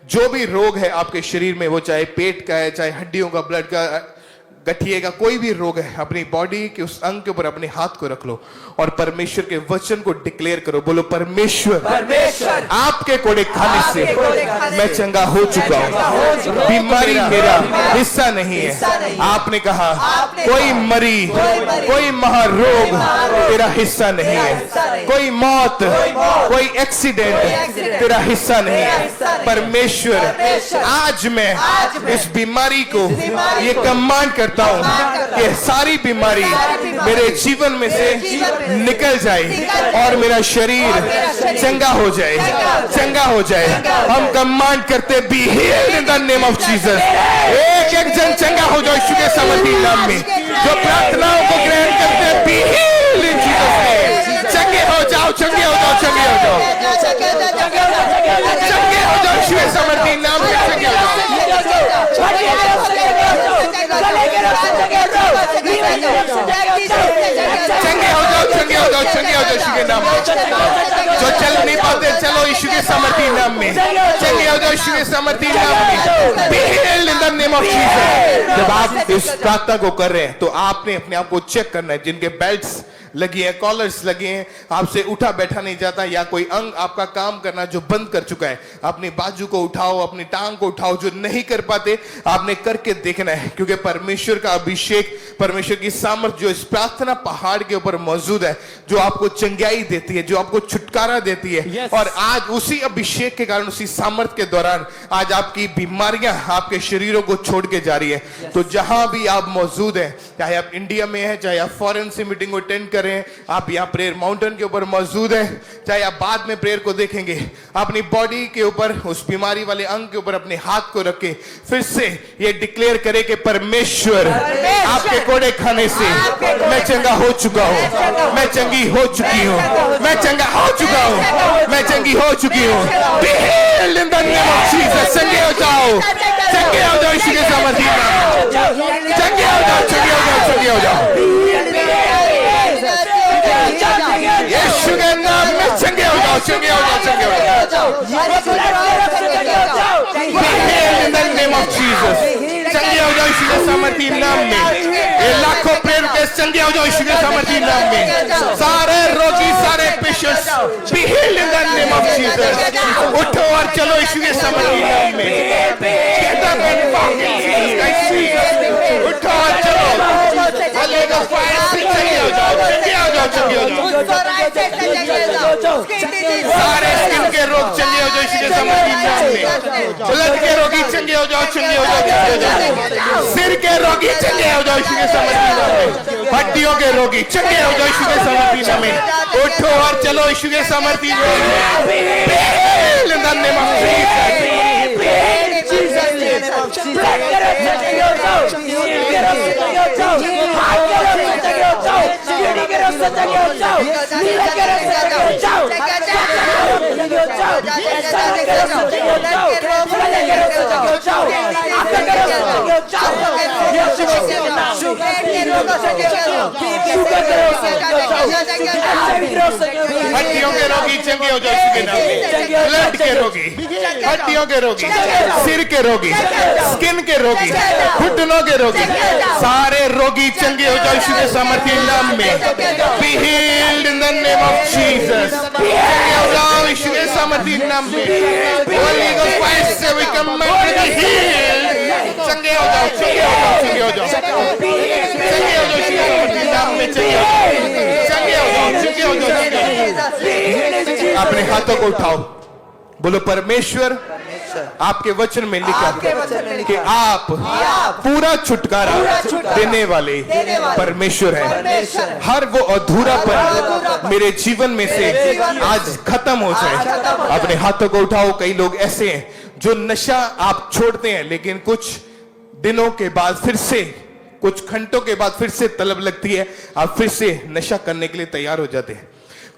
जो भी रोग है आपके शरीर में, वो चाहे पेट का है, चाहे हड्डियों का, ब्लड का, गठिए का, कोई भी रोग है, अपनी बॉडी के उस अंग के ऊपर अपने हाथ को रख लो और परमेश्वर के वचन को डिक्लेयर करो। बोलो, परमेश्वर आपके कोड़े खाने से मैं चंगा हो चुका हूं, बीमारी मेरा हिस्सा नहीं है। आपने कहा कोई मरी, कोई महारोग तेरा हिस्सा नहीं है, कोई मौत, कोई एक्सीडेंट तेरा हिस्सा नहीं है। परमेश्वर आज मैं इस बीमारी को ये कमांड करता हूं कि सारी बीमारी मेरे जीवन में से निकल जाए और मेरा शरीर चंगा हो जाए, चंगा हो जाए। हम कमांड करते B healed in the name of Jesus. एक एक जन चंगा हो जाए यीशु के सामर्थी नाम में। जो प्रार्थनाओं को ग्रहण करते हैं, be healed in Jesus name. चंगे हो जाओ, चंगे हो जाओ, चंगे हो जाओ, चंगे हो जाओ यीशु के सामर्थी नाम में। चंगे हो जाओ, चंगे हो जाओ, चंगे हो जाओ, चंगे हो जाओ यीशु के नाम में। जो चल नहीं पाते, चलो यीशु के सामर्थी नाम में। चंगे हो जाओ यीशु के सामर्थी नाम में। B healed in the name of Jesus. जब आप इस प्रार्थना को कर रहे हैं तो आपने अपने आप को चेक करना है। जिनके बेल्ट्स लगी है, कॉलर्स लगे हैं, आपसे उठा बैठा नहीं जाता, या कोई अंग आपका काम करना जो बंद कर चुका है, अपनी बाजू को उठाओ, अपनी टांग को उठाओ। जो नहीं कर पाते आपने करके देखना है, क्योंकि परमेश्वर का अभिषेक, परमेश्वर की सामर्थ जो इस प्रार्थना पहाड़ के ऊपर मौजूद है, जो आपको चंगाई देती है, जो आपको छुटकारा देती है। और आज उसी अभिषेक के कारण, उसी सामर्थ के दौरान आज आपकी बीमारियां आपके शरीरों को छोड़ के जा रही है। तो जहां भी आप मौजूद हैं, चाहे आप इंडिया में हैं, चाहे आप फॉरेन से मीटिंग को अटेंड कर रहे हैं, आप यहाँ प्रेयर माउंटेन के ऊपर मौजूद हैं, चाहे आप बाद में प्रेयर को देखेंगे, अपनी बॉडी के ऊपर, उस बीमारी वाले अंग के ऊपर अपने हाथ को रखे, फिर से ये डिक्लेयर करे कि परमेश्वर आपके कोड़े खाने से मैं चंगा हो चुका हूँ, मैं चंगी हो चुकी हूँ, मैं चंगा हो चुका हूँ, मैं चंगी हो चुकी हूँ। Be healed in the name of Jesus। चंगे हो जाओ, चंगे हो जाओ यीशु के सामर्थी नाम। चंगे हो जाओ, चंगे हो जाओ, चंगे हो जाओ यीशु के नाम में। चंगे हो जाओ, चंगे हो जाओ, चंगे हो जाओ। Be healed in the name of Jesus। चंगे हो जाओ यीशु के सामर्थी नाम में। ये लाखों प्रेयर के चंगे हो जाओ यीशु के सामर्थी नाम में। सारे रोगी, सारे patients, be healed in the name of Jesus। उठो और चलो यीशु के सामर्थी नाम में। Get up and walk in Jesus Christ। उठो और चलो। चंगे हो जाओ, चंगे हो जाओ, चंगे हो जाओ। सारे स्किन के रोग चंगे हो जाओ यीशु के सामर्थी नाम में। ब्लड के रोगी चंगे हो जाओ, चंगे हो जाओ, चंगे हो जाओ। सिर के रोगी चंगे हो जाओ यीशु के सामर्थी नाम में। हड्डियों के रोगी चंगे हो जाओ यीशु के सामर्थी नाम में। उठो और चलो यीशु के सामर्थी नाम में। इन द नेम ऑफ हड्डियों के रोगी चंगे हो जाओ यीशु के नाम में। ब्लड के रोगी, हड्डियों के रोगी, सिर के रोगी, स्किन के रोगी, घुटनों के रोगी, सारे रोगी चंगे हो जाओ यीशु के सामर्थी नाम में। Be healed in the name of Jesus। चंगे हो जाओ यीशु के सामर्थी नाम में। Holy Ghost fire से we command you to be healed। चंगे हो जाओ, चंगे हो जाओ, चंगे हो जाओ, चंगे हो जाओ यीशु के सामर्थी नाम में। चंगे हो जाओ, चंगे हो जाओ, चंगे हो जाओ, चंगे हो जाओ। अपने हाथों को उठाओ, बोलो परमेश्वर आपके वचन में लिखा कि आप पूरा छुटकारा देने वाले परमेश्वर हैं। हर वो अधूरापन मेरे जीवन में से आज खत्म हो जाए। अपने हाथों को उठाओ। कई लोग ऐसे हैं जो नशा आप छोड़ते हैं, लेकिन कुछ दिनों के बाद फिर से, कुछ घंटों के बाद फिर से तलब लगती है, आप फिर से नशा करने के लिए तैयार हो जाते हैं।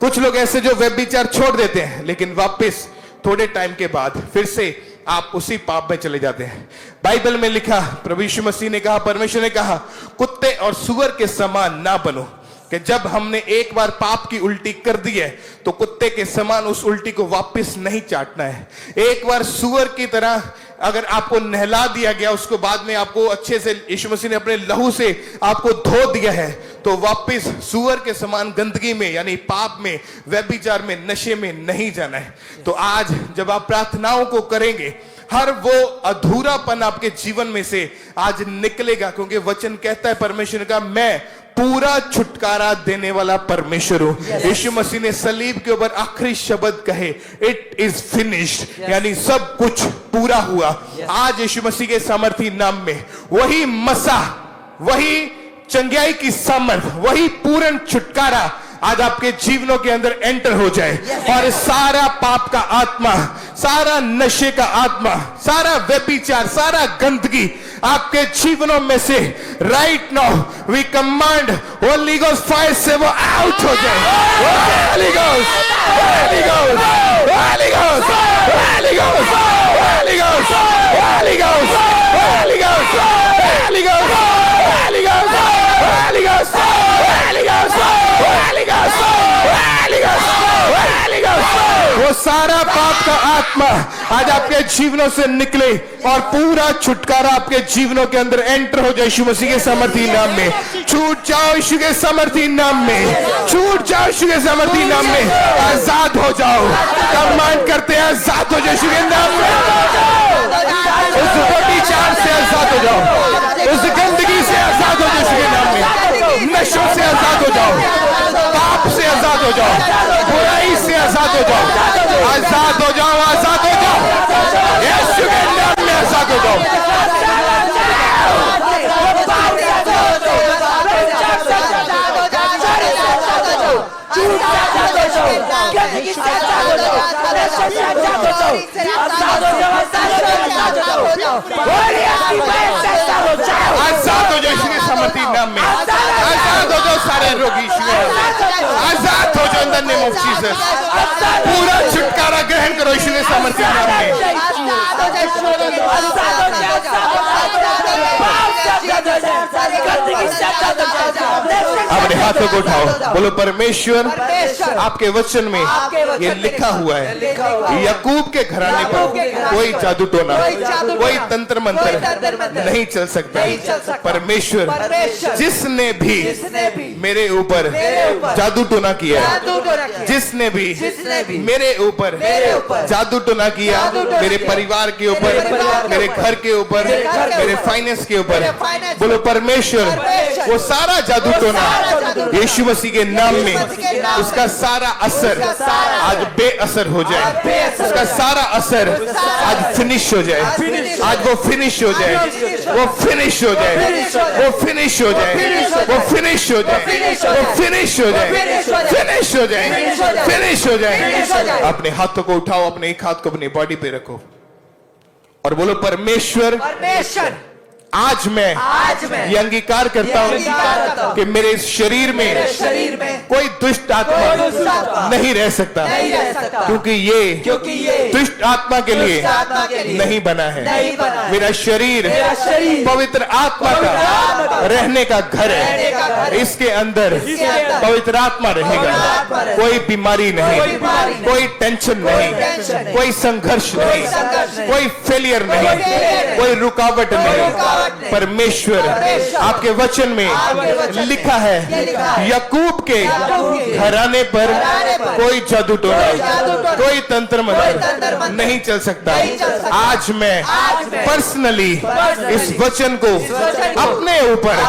कुछ लोग ऐसे जो व्यभिचार छोड़ देते हैं, लेकिन वापस थोड़े टाइम के बाद फिर से आप उसी पाप में चले जाते हैं। बाइबल में लिखा, प्रभु यीशु मसीह ने कहा, परमेश्वर ने कहा, कुत्ते और सुअर के समान ना बनो, कि जब हमने एक बार पाप की उल्टी कर दी है तो कुत्ते के समान उस उल्टी को वापस नहीं चाटना है। एक बार सुअर की तरह अगर आपको नहला दिया गया, उसको बाद में आपको अच्छे से यीशु मसीह ने अपने लहू से आपको धो दिया है, तो वापस सुअर के समान गंदगी में यानी पाप में, व्यभिचार में, नशे में नहीं जाना है। तो आज जब आप प्रार्थनाओं को करेंगे, हर वो अधूरापन आपके जीवन में से आज निकलेगा, क्योंकि वचन कहता है परमेश्वर का, मैं पूरा छुटकारा देने वाला परमेश्वर हूं। यीशु मसीह ने सलीब के ऊपर आखिरी शब्द कहे, इट इज फिनिश्ड, यानी सब कुछ पूरा हुआ। आज यीशु मसीह के सामर्थी नाम में वही मसा, वही चंगाई की सामर्थ, वही पूर्ण छुटकारा आज आपके जीवनों के अंदर एंटर हो जाए, और सारा पाप का आत्मा, सारा नशे का आत्मा, सारा व्यभिचार, सारा गंदगी आपके जीवनों में से right now we command holy ghost fire से वो आउट हो जाए। Holy ghost, holy ghost, holy ghost, holy ghost, holy ghost, holy ghost, holy ghost, holy ghost, holy ghost, holy ghost, holy ghost, holy ghost, holy ghost, holy ghost. वो सारा पाप का आत्मा आज आपके जीवनों से निकले और पूरा छुटकारा आपके जीवनों के अंदर एंटर हो जाए यीशु मसीह के सामर्थी नाम में। छूट जाओ यीशु के सामर्थी नाम में, छूट जाओ यीशु के सामर्थी नाम में, आजाद हो जाओ। कमांड करते हैं, आजाद हो जाओ यीशु के नाम में। उस व्यभिचार से आजाद हो जाओ, उस गंदगी से आजाद हो जाओ यीशु के नाम में, नशों से आजाद हो जाओ, पाप से आजाद हो जाओ, बुराई से आजाद हो जाओ, आजाद हो जाओ, आजाद हो जाओ यीशु के नाम में, आजाद हो जाओ। आजाद हो जाओ यीशु के सामर्थी नाम में, आजाद हो जाओ सारे रोगी यीशु में, आजाद हो जाओ इन द नेम ऑफ जीसस। पूरा छुटकारा ग्रहण करो यीशु के सामर्थी नाम में। अपने हाथों को उठाओ, बोलो परमेश्वर आपके वचन में ये लिखा हुआ है, याकूब के घराने पर कोई जादू टोना, कोई तंत्र मंत्र नहीं चल सकता। परमेश्वर जिसने भी मेरे ऊपर जादू टोना किया, जिसने भी मेरे ऊपर जादू टोना किया, मेरे परिवार के ऊपर, मेरे घर के ऊपर, मेरे फाइनेंस के ऊपर, बोलो परमेश्वर वो सारा जादू टोना यीशु मसीह के नाम में, उसका सारा असर आज बेअसर हो जाए, उसका सारा असर आज फिनिश हो जाए, आज वो फिनिश हो जाए, वो फिनिश हो जाए, वो फिनिश हो जाए, वो फिनिश हो जाए, वो फिनिश हो जाए, फिनिश हो जाए, फिनिश हो जाए। अपने हाथों को उठाओ, अपने एक हाथ को अपनी बॉडी पे रखो और बोलो परमेश्वर आज मैं ये अंगीकार करता हूँ कि मेरे इस शरीर में कोई दुष्ट आत्मा नहीं रह सकता, क्योंकि ये दुष्ट आत्मा के लिए नहीं बना है। मेरा शरीर पवित्र आत्मा का रहने का घर है, इसके अंदर पवित्र आत्मा रहेगा। कोई बीमारी नहीं, कोई टेंशन नहीं, कोई संघर्ष नहीं, कोई फेलियर नहीं, कोई रुकावट नहीं। परमेश्वर आपके वचन में लिखा है, याकूब के घराने पर कोई जादू टोना, कोई तंत्र मंत्र नहीं चल सकता। आज मैं पर्सनली इस वचन को अपने ऊपर,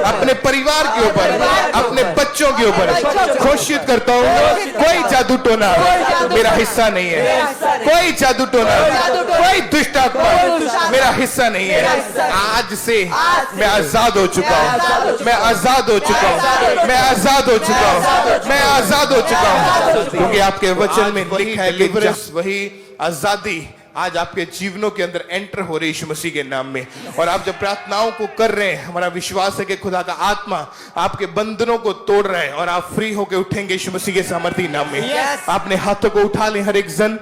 अपने परिवार के ऊपर, अपने बच्चों के ऊपर घोषित करता हूँ, कोई जादू टोना मेरा हिस्सा नहीं है, कोई जादू टोना, कोई दुष्ट आत्मा मेरा हिस्सा नहीं है। आज से मैं आजाद हो चुका हूँ, मैं आजाद हो चुका हूँ, मैं आजाद हो चुका हूँ, मैं आजाद हो चुका हूँ, क्योंकि आपके वचन में लिखा है डिलीवरेंस, वही आजादी आज आपके जीवनों के अंदर एंटर हो रही यीशु मसीह के नाम में। और आप जब प्रार्थनाओं को कर रहे हैं, हमारा विश्वास है कि खुदा का आत्मा आपके बंधनों को तोड़ रहा है और आप फ्री होकर उठेंगे यीशु मसीह के सामर्थी नाम में। आपने हाथों को उठा लें हर एक जन,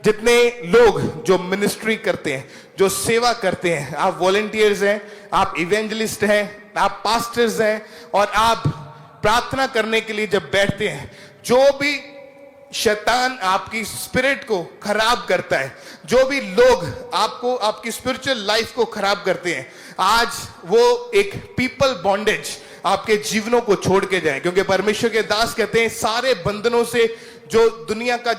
जितने लोग जो मिनिस्ट्री करते हैं, जो सेवा करते हैं, आप वॉलंटियर्स हैं, आप इवेंजलिस्ट हैं, आप पास्टर्स हैं, और आप प्रार्थना करने के लिए जब बैठते हैं, जो भी शैतान आपकी स्पिरिट को खराब करता है, जो भी लोग आपको आपकी स्पिरिचुअल लाइफ को खराब करते हैं, आज वो एक पीपल बॉन्डेज आपके जीवनों को छोड़ के जाएं, क्योंकि परमेश्वर के दास कहते हैं सारे बंधनों से जो दुनिया का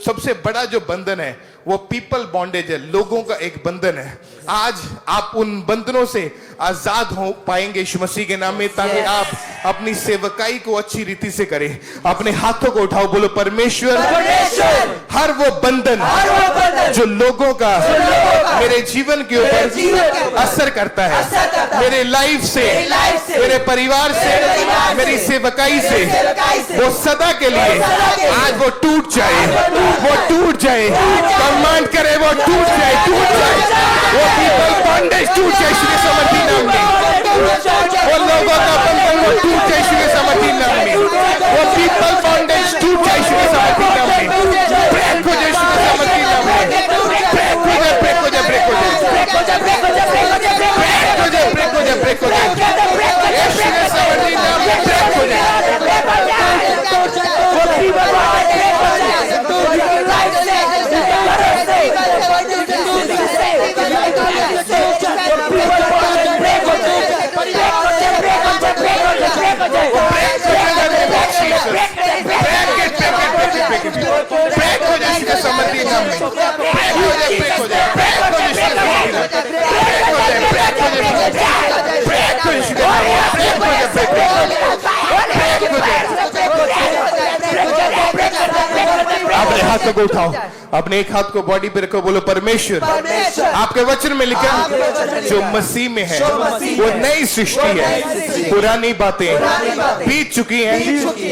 सबसे बड़ा जो बंधन है वो पीपल बॉन्डेज है, लोगों का एक बंधन है। आज आप उन बंधनों से आजाद हो पाएंगे यीशु मसीह के नाम में, ताकि आप अपनी सेवकाई को अच्छी रीति से करें। अपने हाथों को उठाओ, बोलो परमेश्वर, हर वो बंधन जो लोगों का मेरे जीवन के ऊपर असर करता है, मेरे लाइफ से, मेरे परिवार से, मेरी सेवकाई से, वो सदा के लिए आज वो टूट जाए, वो टूट जाए। कमांड करे वो टूट जाए, टूट जाए, वो पीपल बॉन्डेज टूट जाए यीशु के सामर्थी नाम में। वो लोगों का बंधन वो टूट जाए यीशु के सामर्थी नाम में। वो पीपल बॉन्डेज टूट जाए यीशु के सामर्थी नाम में। ब्रेक हो जाए यीशु के सामर्थी नाम में। ब्रेक हो जाए, ब्रेक हो जाए, ब्रेक हो जाए, ब्रेक हो जाए, ब्रेक हो जाए, ब्रेक हो जाए, ब्रेक हो जाए यीशु के सामर्थी नाम में। ब्रेक हो जाए। अपने हाथों को उठाओ, अपने एक हाथ को बॉडी पे रखो, बोलो परमेश्वर, आपके वचन में लिखा जो मसीह में है वो नई सृष्टि है, पुरानी बातें बीत चुकी हैं,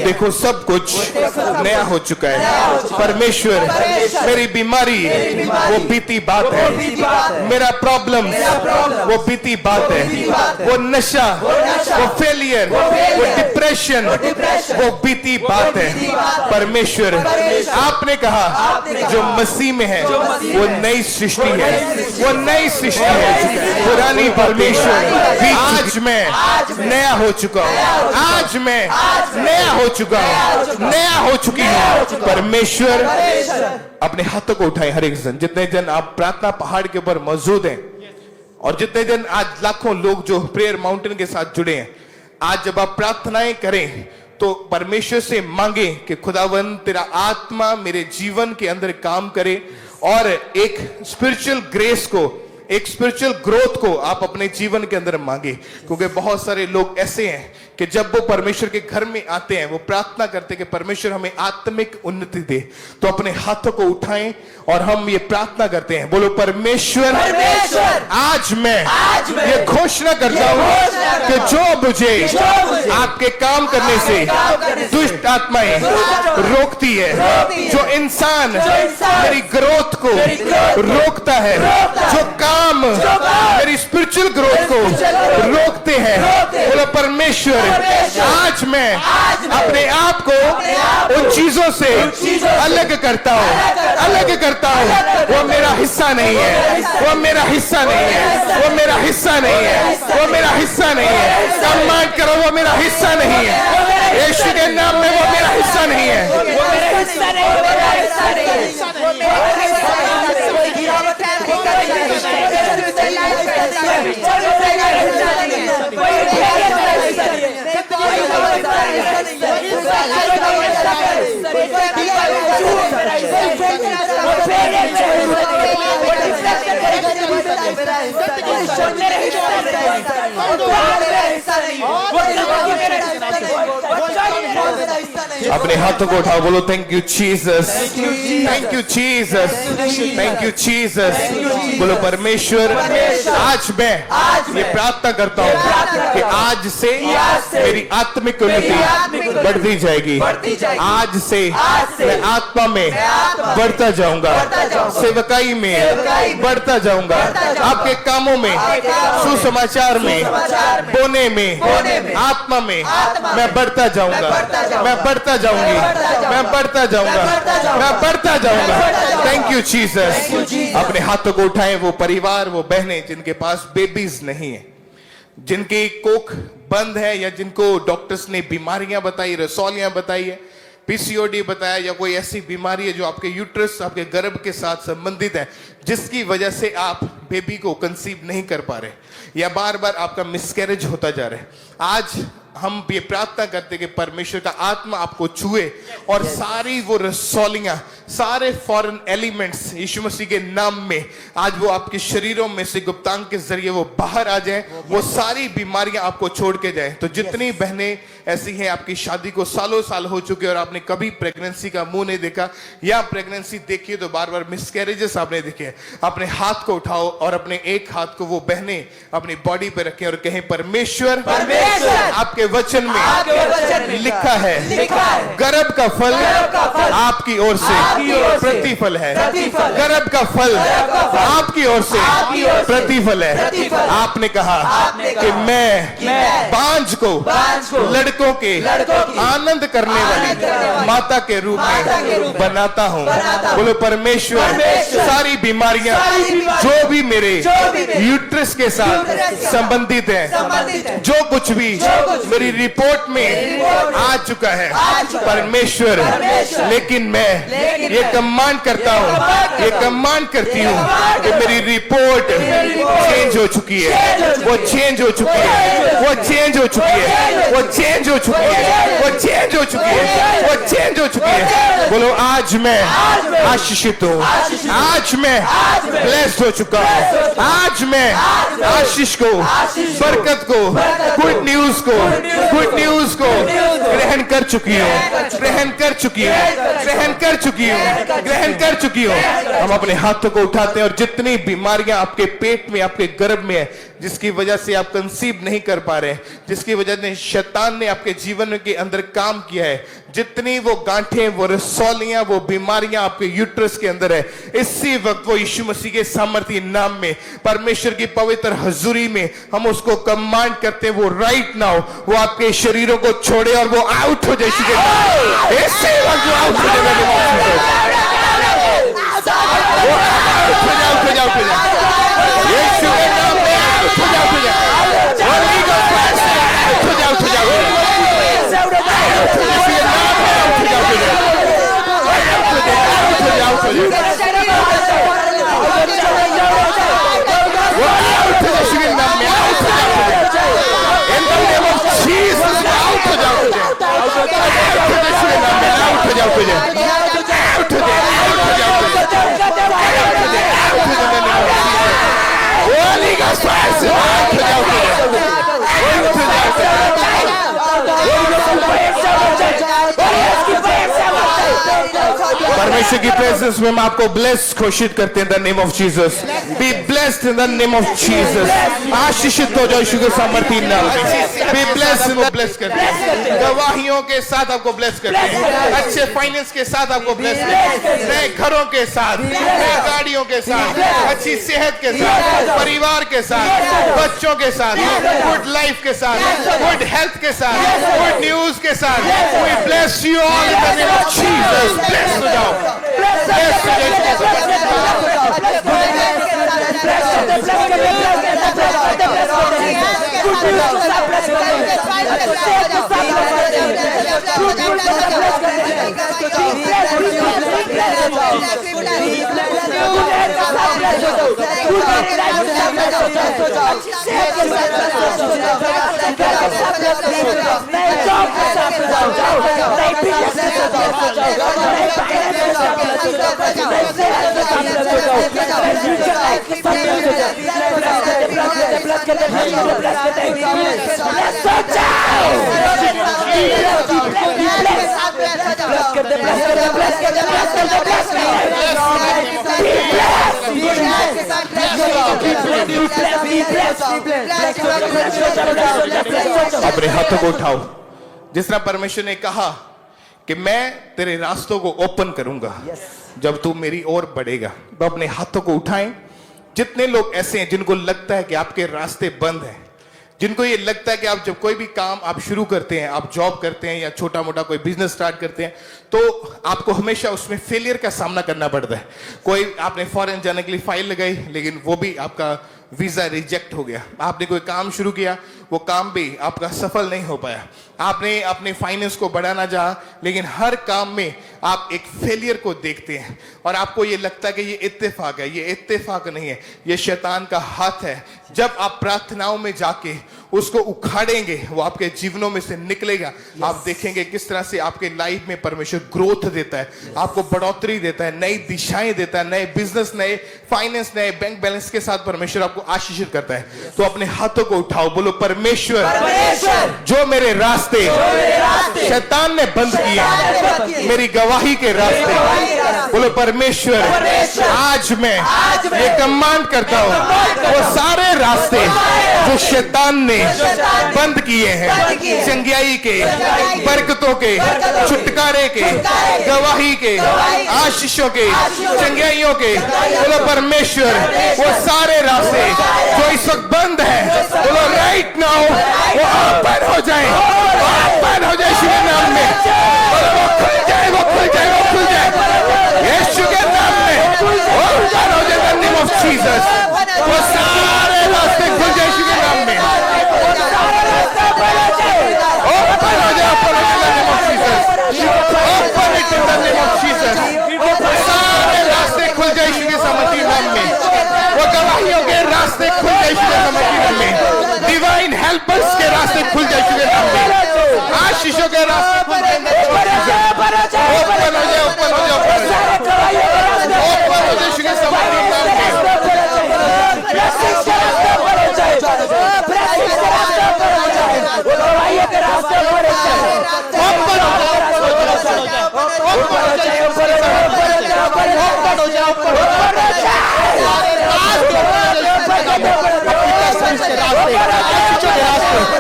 देखो सब कुछ नया हो चुका है। परमेश्वर, मेरी बीमारी वो बीती बात है, मेरा प्रॉब्लम वो बीती बात है, वो नशा, वो फेलियर, वो डिप्रेशन वो बीती बात है। परमेश्वर, आपने कहा जो मसीह में है वो नई सृष्टि है, वो नई सृष्टि है, पुरानी परमेश्वर आज मैं नया हो चुका हूँ, आज मैं नया हो चुका हूँ, नया हो चुकी हूँ। परमेश्वर, अपने हाथों को उठाएं हर एक जन, जितने जन आप प्रार्थना पहाड़ के ऊपर मौजूद हैं और जितने जन आज लाखों लोग जो प्रेयर माउंटेन के साथ जुड़े हैं, आज जब आप प्रार्थनाएं करें तो परमेश्वर से मांगे कि खुदावन तेरा आत्मा मेरे जीवन के अंदर काम करे और एक स्पिरिचुअल ग्रेस को, एक स्पिरिचुअल ग्रोथ को आप अपने जीवन के अंदर मांगे। क्योंकि बहुत सारे लोग ऐसे हैं कि जब वो परमेश्वर के घर में आते हैं, वो प्रार्थना करते हैं कि परमेश्वर हमें आत्मिक उन्नति दे, तो अपने हाथों को उठाएं और हम ये प्रार्थना करते हैं, बोलो परमेश्वर, आज मैं ये घोषणा करता हूं कि जो मुझे आपके काम करने से दुष्ट आत्माएं रोकती है, जो इंसान मेरी ग्रोथ को रोकता है, जो काम मेरी स्पिरिचुअल ग्रोथ को रोकते हैं, बोलो परमेश्वर, आज मैं अपने आप को उन चीजों से अलग करता हूँ, अलग करता हूँ। वो मेरा हिस्सा नहीं है, वो मेरा हिस्सा नहीं है, वो मेरा हिस्सा नहीं है, वो मेरा हिस्सा नहीं है। सम्मान करो, वो मेरा हिस्सा नहीं है, यीशु के नाम में वो मेरा हिस्सा नहीं है, वो मेरा हिस्सा नहीं है, वो मेरा हिस्सा नहीं अपने हाथों को उठाओ, बोलो thank you Jesus, thank you Jesus, thank you Jesus. बोलो परमेश्वर, आज मैं ये प्रार्थना करता हूँ कि आज से मेरी आत्मिक उन्नति बढ़ती जाएगी, आज से मैं आत्मा में बढ़ता जाऊंगा, सेवकाई में बढ़ता जाऊंगा, आपके कामों में, सुसमाचार में, बोने में, आत्मा में मैं बढ़ता जाऊंगा, मैं बढ़ता जाऊंगी, मैं बढ़ता जाऊंगा, मैं बढ़ता जाऊंगा। Thank you Jesus. अपने हाथों को उठाएं वो परिवार, वो बहनें जिनके पास बेबीज नहीं है, जिनकी कोख बंद है, या जिनको डॉक्टर्स ने बीमारियां बताई, रसौलियां बताई है, पीसीओडी बताया, या कोई ऐसी बीमारी है जो आपके यूट्रस, आपके गर्भ के साथ संबंधित है, जिसकी वजह से आप बेबी को कंसीव नहीं कर पा रहे, या बार बार आपका मिसकैरेज होता जा रहा है। आज हम ये प्रार्थना करते कि परमेश्वर का आत्मा आपको छुए और सारी वो रसौलियां, सारे फॉरेन एलिमेंट्स यीशु मसीह के नाम में आज वो आपके शरीरों में से गुप्तांग के जरिए वो बाहर आ जाएं, वो सारी बीमारियां आपको छोड़ के जाएं। तो जितनी बहनें ऐसी हैं, आपकी शादी को सालों साल हो चुके और आपने कभी प्रेगनेंसी का मुंह नहीं देखा, या प्रेगनेंसी देखी तो बार बार मिसकैरेजेस आपने देखे, अपने हाथ को उठाओ और अपने एक हाथ को वो बहनें अपनी बॉडी पे रखें और कहें, परमेश्वर आपके वचन में लिखा है, गर्भ का फल आपकी ओर से प्रतिफल है, गर्भ का फल आपकी ओर से प्रतिफल है। आपने कहा कि मैं बांझ को लड़कों के आनंद करने वाली माता के रूप में बनाता हूँ। बोलो परमेश्वर, सारी बीमारियां जो भी मेरे यूट्रस के साथ संबंधित है, जो कुछ भी मेरी रिपोर्ट में आ चुका है, परमेश्वर, लेकिन मैं ये कमांड करता हूँ, ये कमांड करती हूँ कि मेरी रिपोर्ट चेंज हो चुकी है, वो चेंज हो चुकी है, वो चेंज हो चुकी है, वो चेंज हो चुकी है, वो चेंज हो चुकी है, वो चेंज हो चुकी है। बोलो आज मैं आशीषित हूँ, आज मैं ब्लेस्ड हो चुका हूँ, आज मैं आशीष को, बरकत को, गुड न्यूज को, गुड न्यूज को ग्रहण कर चुकी हूँ, ग्रहण कर चुकी हूँ, ग्रहण कर चुकी हूँ, ग्रहण कर चुकी हूँ। हम अपने हाथों को उठाते हैं और जितनी बीमारियां आपके पेट में, आपके गर्भ में है, जिसकी वजह से आप कंसीव नहीं कर पा रहे, जिसकी वजह से शैतान ने आपके जीवन के अंदर काम किया है, जितनी वो गांठें, वो रसौलियां, वो बीमारियां आपके यूट्रस के अंदर है, इसी वक्त वो यीशु मसीह के सामर्थ्य नाम में, परमेश्वर की पवित्र हजूरी में हम उसको कमांड करते हैं, वो राइट नाउ वो आपके शरीरों को छोड़े और वो आउट हो जाए। इसी वक्त वो आउट हो जाए, यीशु के नाम में आउट हो जाओ, हो जाओ, होली गोस्ट आउट हो जाओ, हो जाओ, यीशु के नाम में आउट हो जाओ, हो जाओ, हो जाओ, यीशु के नाम में आउट हो जाओ, इन the name of Jesus out हो जाओ, यीशु के नाम में आउट हो जाओ, हो जाओ, आउट हो जाओ, आउट हो जाओ, होली गोस्ट आउट हो जाओ, परमेश्वर की प्रेजेंस में हम आपको ब्लेस घोषित करते हैं, the name of Jesus. B blessed in the name of Jesus. आशीषित हो जाओ यीशु के सामर्थ्य नाम में। बी ब्लेस्ड, वो ब्लेस करते हैं, गवाहियों के साथ आपको ब्लेस करते हैं, अच्छे फाइनेंस के साथ आपको ब्लेस करते हैं, नए घरों के साथ, नई गाड़ियों के साथ, अच्छी सेहत के साथ, परिवार के साथ, बच्चों के साथ, गुड लाइफ के साथ, गुड हेल्थ के साथ, गुड न्यूज के साथ। We bless you all in the name of Jesus. Bless हो जाओ, ब्लेस हो अपने हाथों को उठाओ। जिस तरह परमेश्वर ने कहा कि मैं तेरे रास्तों को ओपन करूंगा जब तू मेरी ओर बढ़ेगा, तो अपने हाथों को उठाएं। जितने लोग ऐसे हैं जिनको लगता है कि आपके रास्ते बंद हैं, जिनको ये लगता है कि आप जब कोई भी काम आप शुरू करते हैं, आप जॉब करते हैं या छोटा मोटा कोई बिजनेस स्टार्ट करते हैं, तो आपको हमेशा उसमें फेलियर का सामना करना पड़ता है। कोई आपने फॉरेन जाने के लिए फाइल लगाई, लेकिन वो भी आपका वीजा रिजेक्ट हो गया। आपने कोई काम शुरू किया, वो काम भी आपका सफल नहीं हो पाया। आपने अपने फाइनेंस को बढ़ाना चाहा, लेकिन हर काम में आप एक फेलियर को देखते हैं और आपको ये लगता है कि ये इत्तेफाक है। ये इत्तेफाक नहीं है, ये शैतान का हाथ है। जब आप प्रार्थनाओं में जाके उसको उखाड़ेंगे, वो आपके जीवनों में से निकलेगा। आप देखेंगे किस तरह से आपके लाइफ में परमेश्वर ग्रोथ देता है, आपको बढ़ोतरी देता है, नई दिशाएं देता है, नए बिजनेस, नए फाइनेंस, नए बैंक बैलेंस के साथ परमेश्वर आपको आशीषित करता है। तो अपने हाथों को उठाओ, बोलो परमेश्वर जो मेरे रास्ते शैतान ने बंद किए, मेरी गवाही के रास्ते, बोलो परमेश्वर आज मैं ये कमांड करता हूं, वो सारे रास्ते जो शैतान ने बंद किए हैं, चंगियाई के, बरकतों के, छुटकारे के, गवाही के, आशीषों के, चंगियाइयों के, बोलो परमेश्वर वो सारे रास्ते जो इस वक्त बंद है, बोलो राइट नाउ वो ओपन हो जाए, ओपन हो जाए यीशु के नाम में। बोलो वो खुल जाए, वो खुल जाए, वो खुल जाए यीशु के नाम में, ओपन हो जाए इन द नेम ऑफ जीसस। वो सारे रास्ते खुल जाए यीशु के नाम में, ओपन हो जाए, ओपन हो जाए इन the name of Jesus, open it in the name of Jesus. सारे रास्ते खुल जाए यीशु के सामर्थी नाम में, वो गवाहियों के रास्ते खुल जाए यीशु के सामर्थी नाम में, डिवाइन हेल्पर्स के रास्ते खुल जाए यीशु के नाम में, आशीषों के रास्ते खुल जाए, ओपन हो जाए, ओपन हो जाए, ओपन हो जाए, ओपन हो जाए यीशु के सामर्थी नाम में।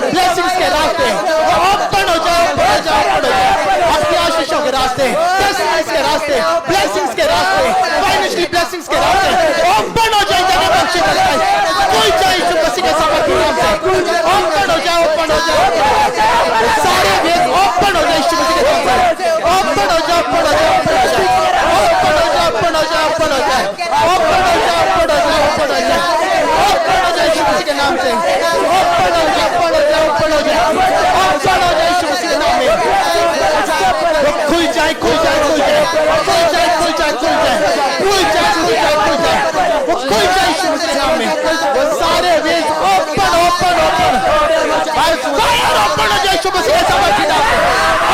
ब्लेसिंग्स के रास्ते ओपन हो जाओ, आपकी आशीषों के रास्ते, टेस्टिमनीज के रास्ते, ब्लेसिंग्स के रास्ते, फाइनेंशियल ब्लेसिंग्स के रास्ते ओपन हो जाए, कोई जाए यीशु मसीह के सामर्थी नाम से, ओपन हो जाए, ओपन हो जाए, सारे वेद ओपन हो जाए यीशु मसीह के नाम से, ओपन हो जाए, ओपन हो जाए, ओपन हो जाए, ओपन हो जाए, ओपन हो जाए, ओपन हो जाए, ओपन हो जाए, ओपन हो जाए, ओपन हो जाए यीशु मसीह के नाम से, ओपन हो जाए, ओपन हो जाए, ओपन हो जाए, ओपन हो जाए यीशु मसीह के नाम में, वो खुल जाए, खुल जाए, खुल जाए, खुल जाए, खुल जाए, खुल जाए, खुल जाए, खुल जाए, खुल जाए, वो खुल जाए यीशु मसीह के नाम में, वो सारे वेद open, open, open, fire open हो जाए यीशु मसीह के सामर्थी नाम में,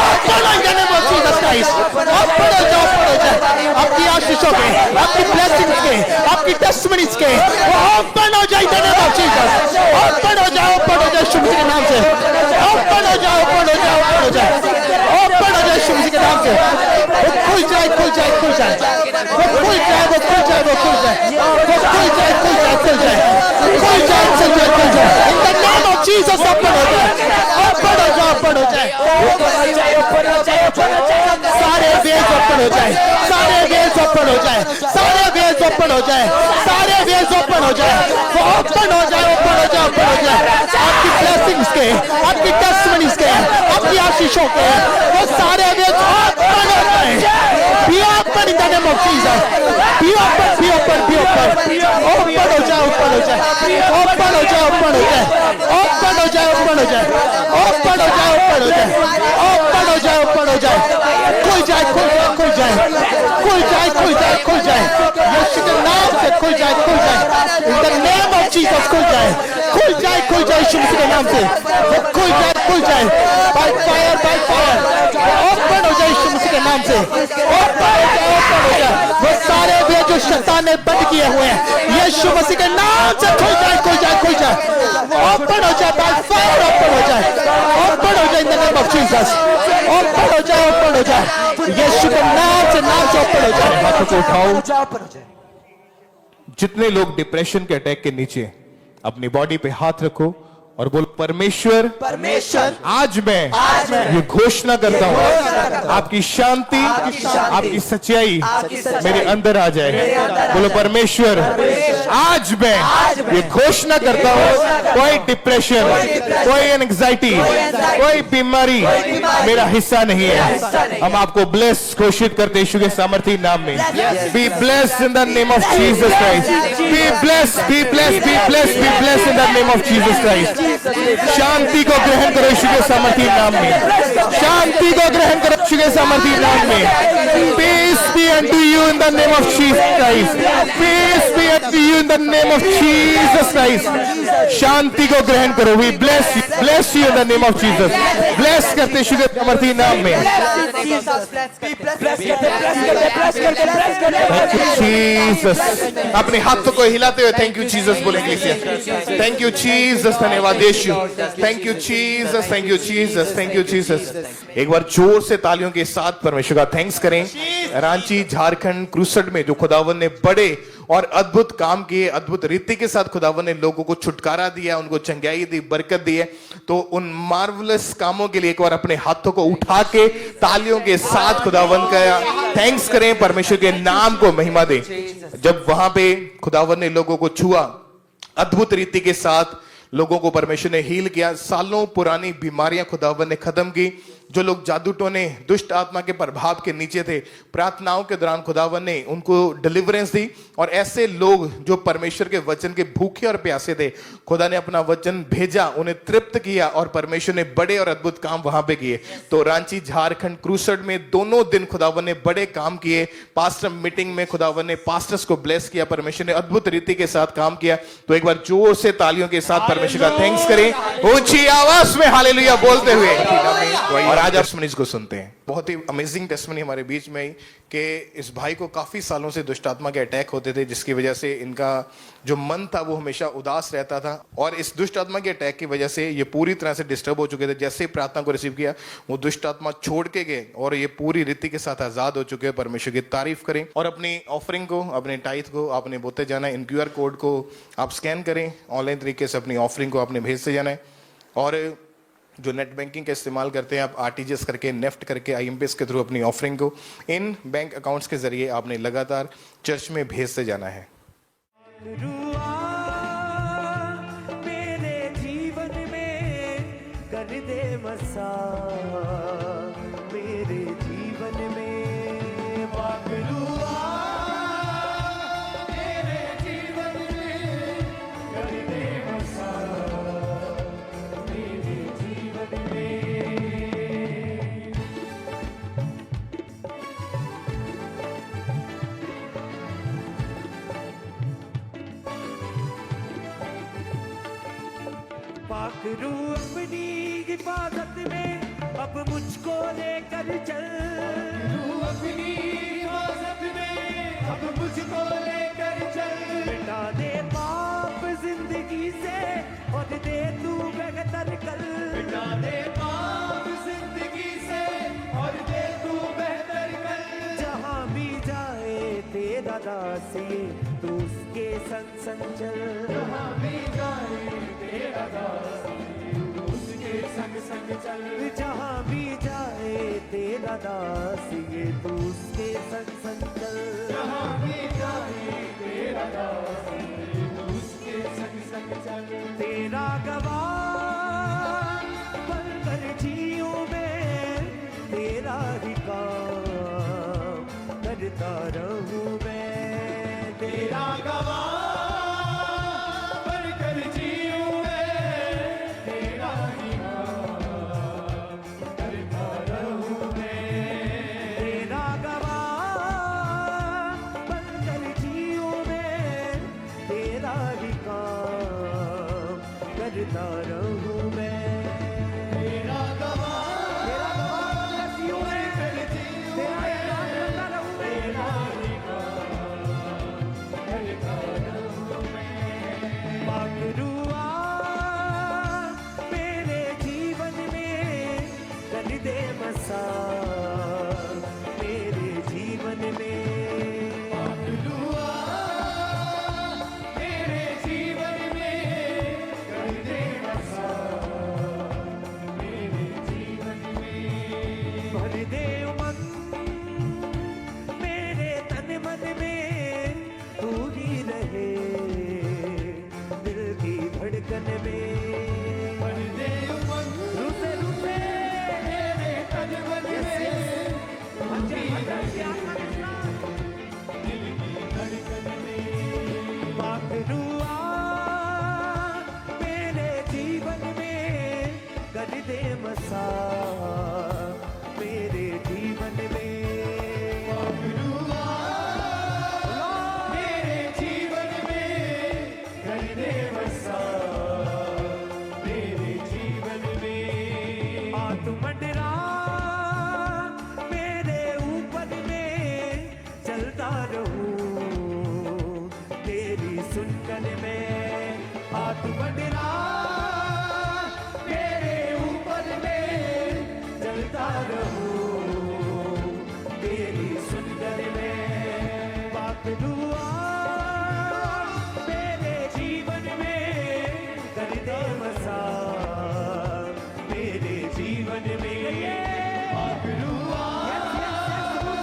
ओपन हो जाए वो जीसस क्राइस्ट, ओपन हो जाए, ओपन हो जाए, आपकी आशीषों के, आपकी ब्लेसिंग्स के, आपकी टेस्टिमनीज के, वो ओपन हो जाए इन the name of Jesus, open हो जाए, ओपन हो जाए यीशु मसीह के नाम से, ओपन हो जाए, ओपन हो जाए, ओपन हो जाए, ओपन हो जाए यीशु मसीह के नाम से, वो खुल जाए, खुल जाए, खुल जाए, वो खुल जाए, वो खुल जाए, वो खुल जाए, वो खुल जाए, खुल जाए, खुल जाए, खुल जाए, खुल जाए, खुल जाए, इन the name of Jesus open हो जाए, ओपन हो जाए, ओपन हो जाए, ओपन हो जाए, ओपन हो जाए, सारे वेज ओपन हो जाए, सारे वेज ओपन हो जाए, सारे वेज ओपन हो जाए, सारे वेज ओपन हो जाए, वो ओपन हो जाए, ओपन हो जाए, ओपन हो जाए, आपकी ब्लेसिंग्स के, आपकी टेस्टिमनीज के, आपकी आशीषों के, वो सारे वेज ओपन हो जाए, be open in the name of Jesus, be open, be open, be open, open हो जाए, open हो जाए, open हो जाए, open हो जाए, open हो जाए, open हो जाए, open हो जाए, open हो जाए, open हो जाए, open हो जाए, खुल जाए, खुल जाए, खुल जाए, खुल जाए, खुल जाए, खुल जाए, यीशु के नाम से खुल जाए, खुल जाए, in the name of Jesus खुल जाए, खुल जाए, खुल जाए यीशु के नाम से, वो खुल जाए, खुल जाए, by fire, by fire, open हो जाए यीशु के नाम से, ओपन हो जाए, ओपन हो जाए, वो सारे वे जो शैतान ने बंद किए हुए हैं यीशु मसीह के नाम से खुल जाए, खुल जाए, खुल जाए, ओपन हो जाए, by fire ओपन हो जाए, ओपन हो जाए in the name of Jesus, open हो जाए, ओपन हो जाए, यीशु के नाम से ओपन हो जाए, हाथों को उठाओ। जितने लोग डिप्रेशन के अटैक के नीचे, अपनी बॉडी पे हाथ रखो और बोल परमेश्वर परमेश्वर आज मैं आज मैं ये घोषणा करता हूँ घोषणा करता हूँ, आपकी शांति आपकी सच्चाई मेरे अंदर आ जाए। बोलो परमेश्वर आज मैं ये घोषणा करता हूँ कोई डिप्रेशन कोई एंजाइटी कोई बीमारी मेरा हिस्सा नहीं है। हम आपको ब्लेस घोषित करते यीशु के सामर्थी नाम में। Be blessed in the name of Jesus Christ. Be blessed be blessed be blessed be blessed in the name of Jesus Christ. शांति को ग्रहण करो यीशु के सामर्थी नाम में। शांति को ग्रहण करो यीशु के सामर्थी नाम में। Peace be unto you in the name of Jesus Christ. Peace be unto you in the name of Jesus Christ. शांति को ग्रहण करो। We bless you in the name of Jesus. Bless करते यीशु के सामर्थी नाम में। जीसस अपने हाथों को हिलाते हुए थैंक यू जीसस बोलेंगे। थैंक यू जीसस, धन्यवाद यीशु। Thank you Jesus, thank you Jesus, thank you Jesus. एक बार जोर से तालियों के साथ परमेश्वर का थैंक्स करें। रांची झारखंड क्रूसेड में जो खुदावन ने बड़े और अद्भुत काम किए, अद्भुत रीति के साथ खुदावन ने लोगों को छुटकारा दिया, उनको चंगाई दी, बरकत दी है। तो उन मार्वलस कामों के लिए एक बार अपने हाथों को उठा के तालियों के साथ खुदावन का थैंक्स करें, परमेश्वर के नाम को महिमा दें। जब वहां पे खुदावन ने लोगों को छुआ, अद्भुत रीति के साथ लोगों को परमेश्वर ने हील किया, सालों पुरानी बीमारियां खुदावन ने खत्म की। जो लोग जादू टोने दुष्ट आत्मा के प्रभाव के नीचे थे, प्रार्थनाओं के दौरान खुदावन ने उनको डिलीवरेंस दी। और ऐसे लोग जो परमेश्वर के वचन के भूखे और प्यासे थे, खुदा ने अपना वचन भेजा, उन्हें तृप्त किया और परमेश्वर ने बड़े और अद्भुत काम वहां पे किए। तो रांची झारखंड क्रूसेड में दोनों दिन खुदावन ने बड़े काम किए। पास्टर मीटिंग में खुदावन ने पास्टर्स को ब्लेस किया, परमेश्वर ने अद्भुत रीति के साथ काम किया। तो एक बार जोर से तालियों के साथ परमेश्वर का थैंक्स करें, ऊंची आवाज में हालेलुया बोलते हुए। और आज आप टेस्टमनीज को सुनते हैं। बहुत ही अमेजिंग टेस्टमनी हमारे बीच में आई कि इस भाई को काफी सालों से दुष्ट आत्मा के अटैक होते थे, जिसकी वजह से इनका जो मन था वो हमेशा उदास रहता था। और इस दुष्ट आत्मा के अटैक की वजह से ये पूरी तरह से डिस्टर्ब हो चुके थे। जैसे ही प्रार्थना को रिसीव किया, वो दुष्ट आत्मा छोड़ के गए और ये पूरी रीति के साथ आजाद हो चुके हैं। परमेश्वर की तारीफ करें। और अपनी ऑफरिंग को, अपने टाइथ को आपने बोते जाना है। इन QR कोड को आप स्कैन करें, ऑनलाइन तरीके से अपनी ऑफरिंग को आपने भेजते जाना है। और जो नेट बैंकिंग का इस्तेमाल करते हैं आप, RTGS करके, नेफ्ट करके, IMPS के थ्रू अपनी ऑफरिंग को इन बैंक अकाउंट्स के जरिए आपने लगातार चर्च में भेजते जाना है। मेरे जीवन में कर दे मसा, मेरे जीवन में बागरुआ, मेरे जीवन में कर दे मसा, मेरे जीवन में। पाकरू अपनी हिफाजत में अब मुझको लेकर चल, अपनी हिफाजत में अब मुझको लेकर चल। मिटा दे पाप जिंदगी से और दे तू बेहतर कल, मिटा दे पाप जिंदगी से और दे तू बेहतर कल। जहाँ भी जाए तेरा दासी तू उसके संग संग चल, जहाँ भी जाए तेरा दासी तू उसके संग संग चल। जहाँ भी जाए तेरा दासी तू उसके संग संग चल, जहाँ भी जाए तेरा दासी तू उसके संग संग चल। तेरा गवाह बनकर जीऊं मैं, तेरा ही काम करता रहूं मैं। तेरा गवाह बनकर जीऊं मैं, तेरा ही काम करता रहूं मैं। तेरा गवाह बनकर जीऊं मैं, तेरा ही काम करता रहूं। दे मसा मेरे जीवन में। मेरे जीवन में कर दे मसा मेरे जीवन में। आ तू मंडरा मेरे ऊपर में चलता रहूं तेरी सुनकर में। आ तू मंडरा मेरे ऊपर में चलता रहूं तेरी सुनकर में। बात दुआ मेरे जीवन में कर दे मसा मेरे जीवन में। बात दुआ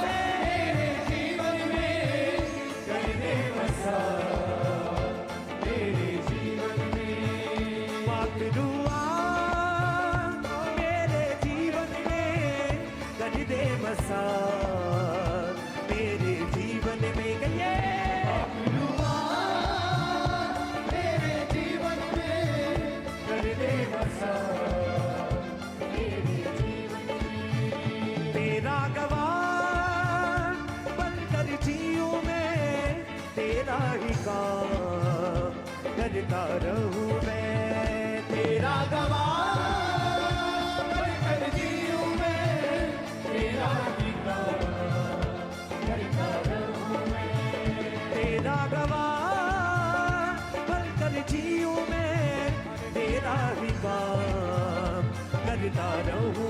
मेरे जीवन में कर दे मसा मेरे जीवन में। बात दुआ मेरे जीवन में कर दे मसा मेरे जीवन में। गए मेरे जीवन में कर दे मसा मेरे जीवन में। तेरा गवाह बनकर जीऊं मैं तेरा ही काम करता रहूं मैं। तेरा गवाह बनकर जीऊं मैं तेरा ही काम करता रहूं मैं। तेरा गवाह बनकर जीऊं मैं तेरा ही काम करता रहूं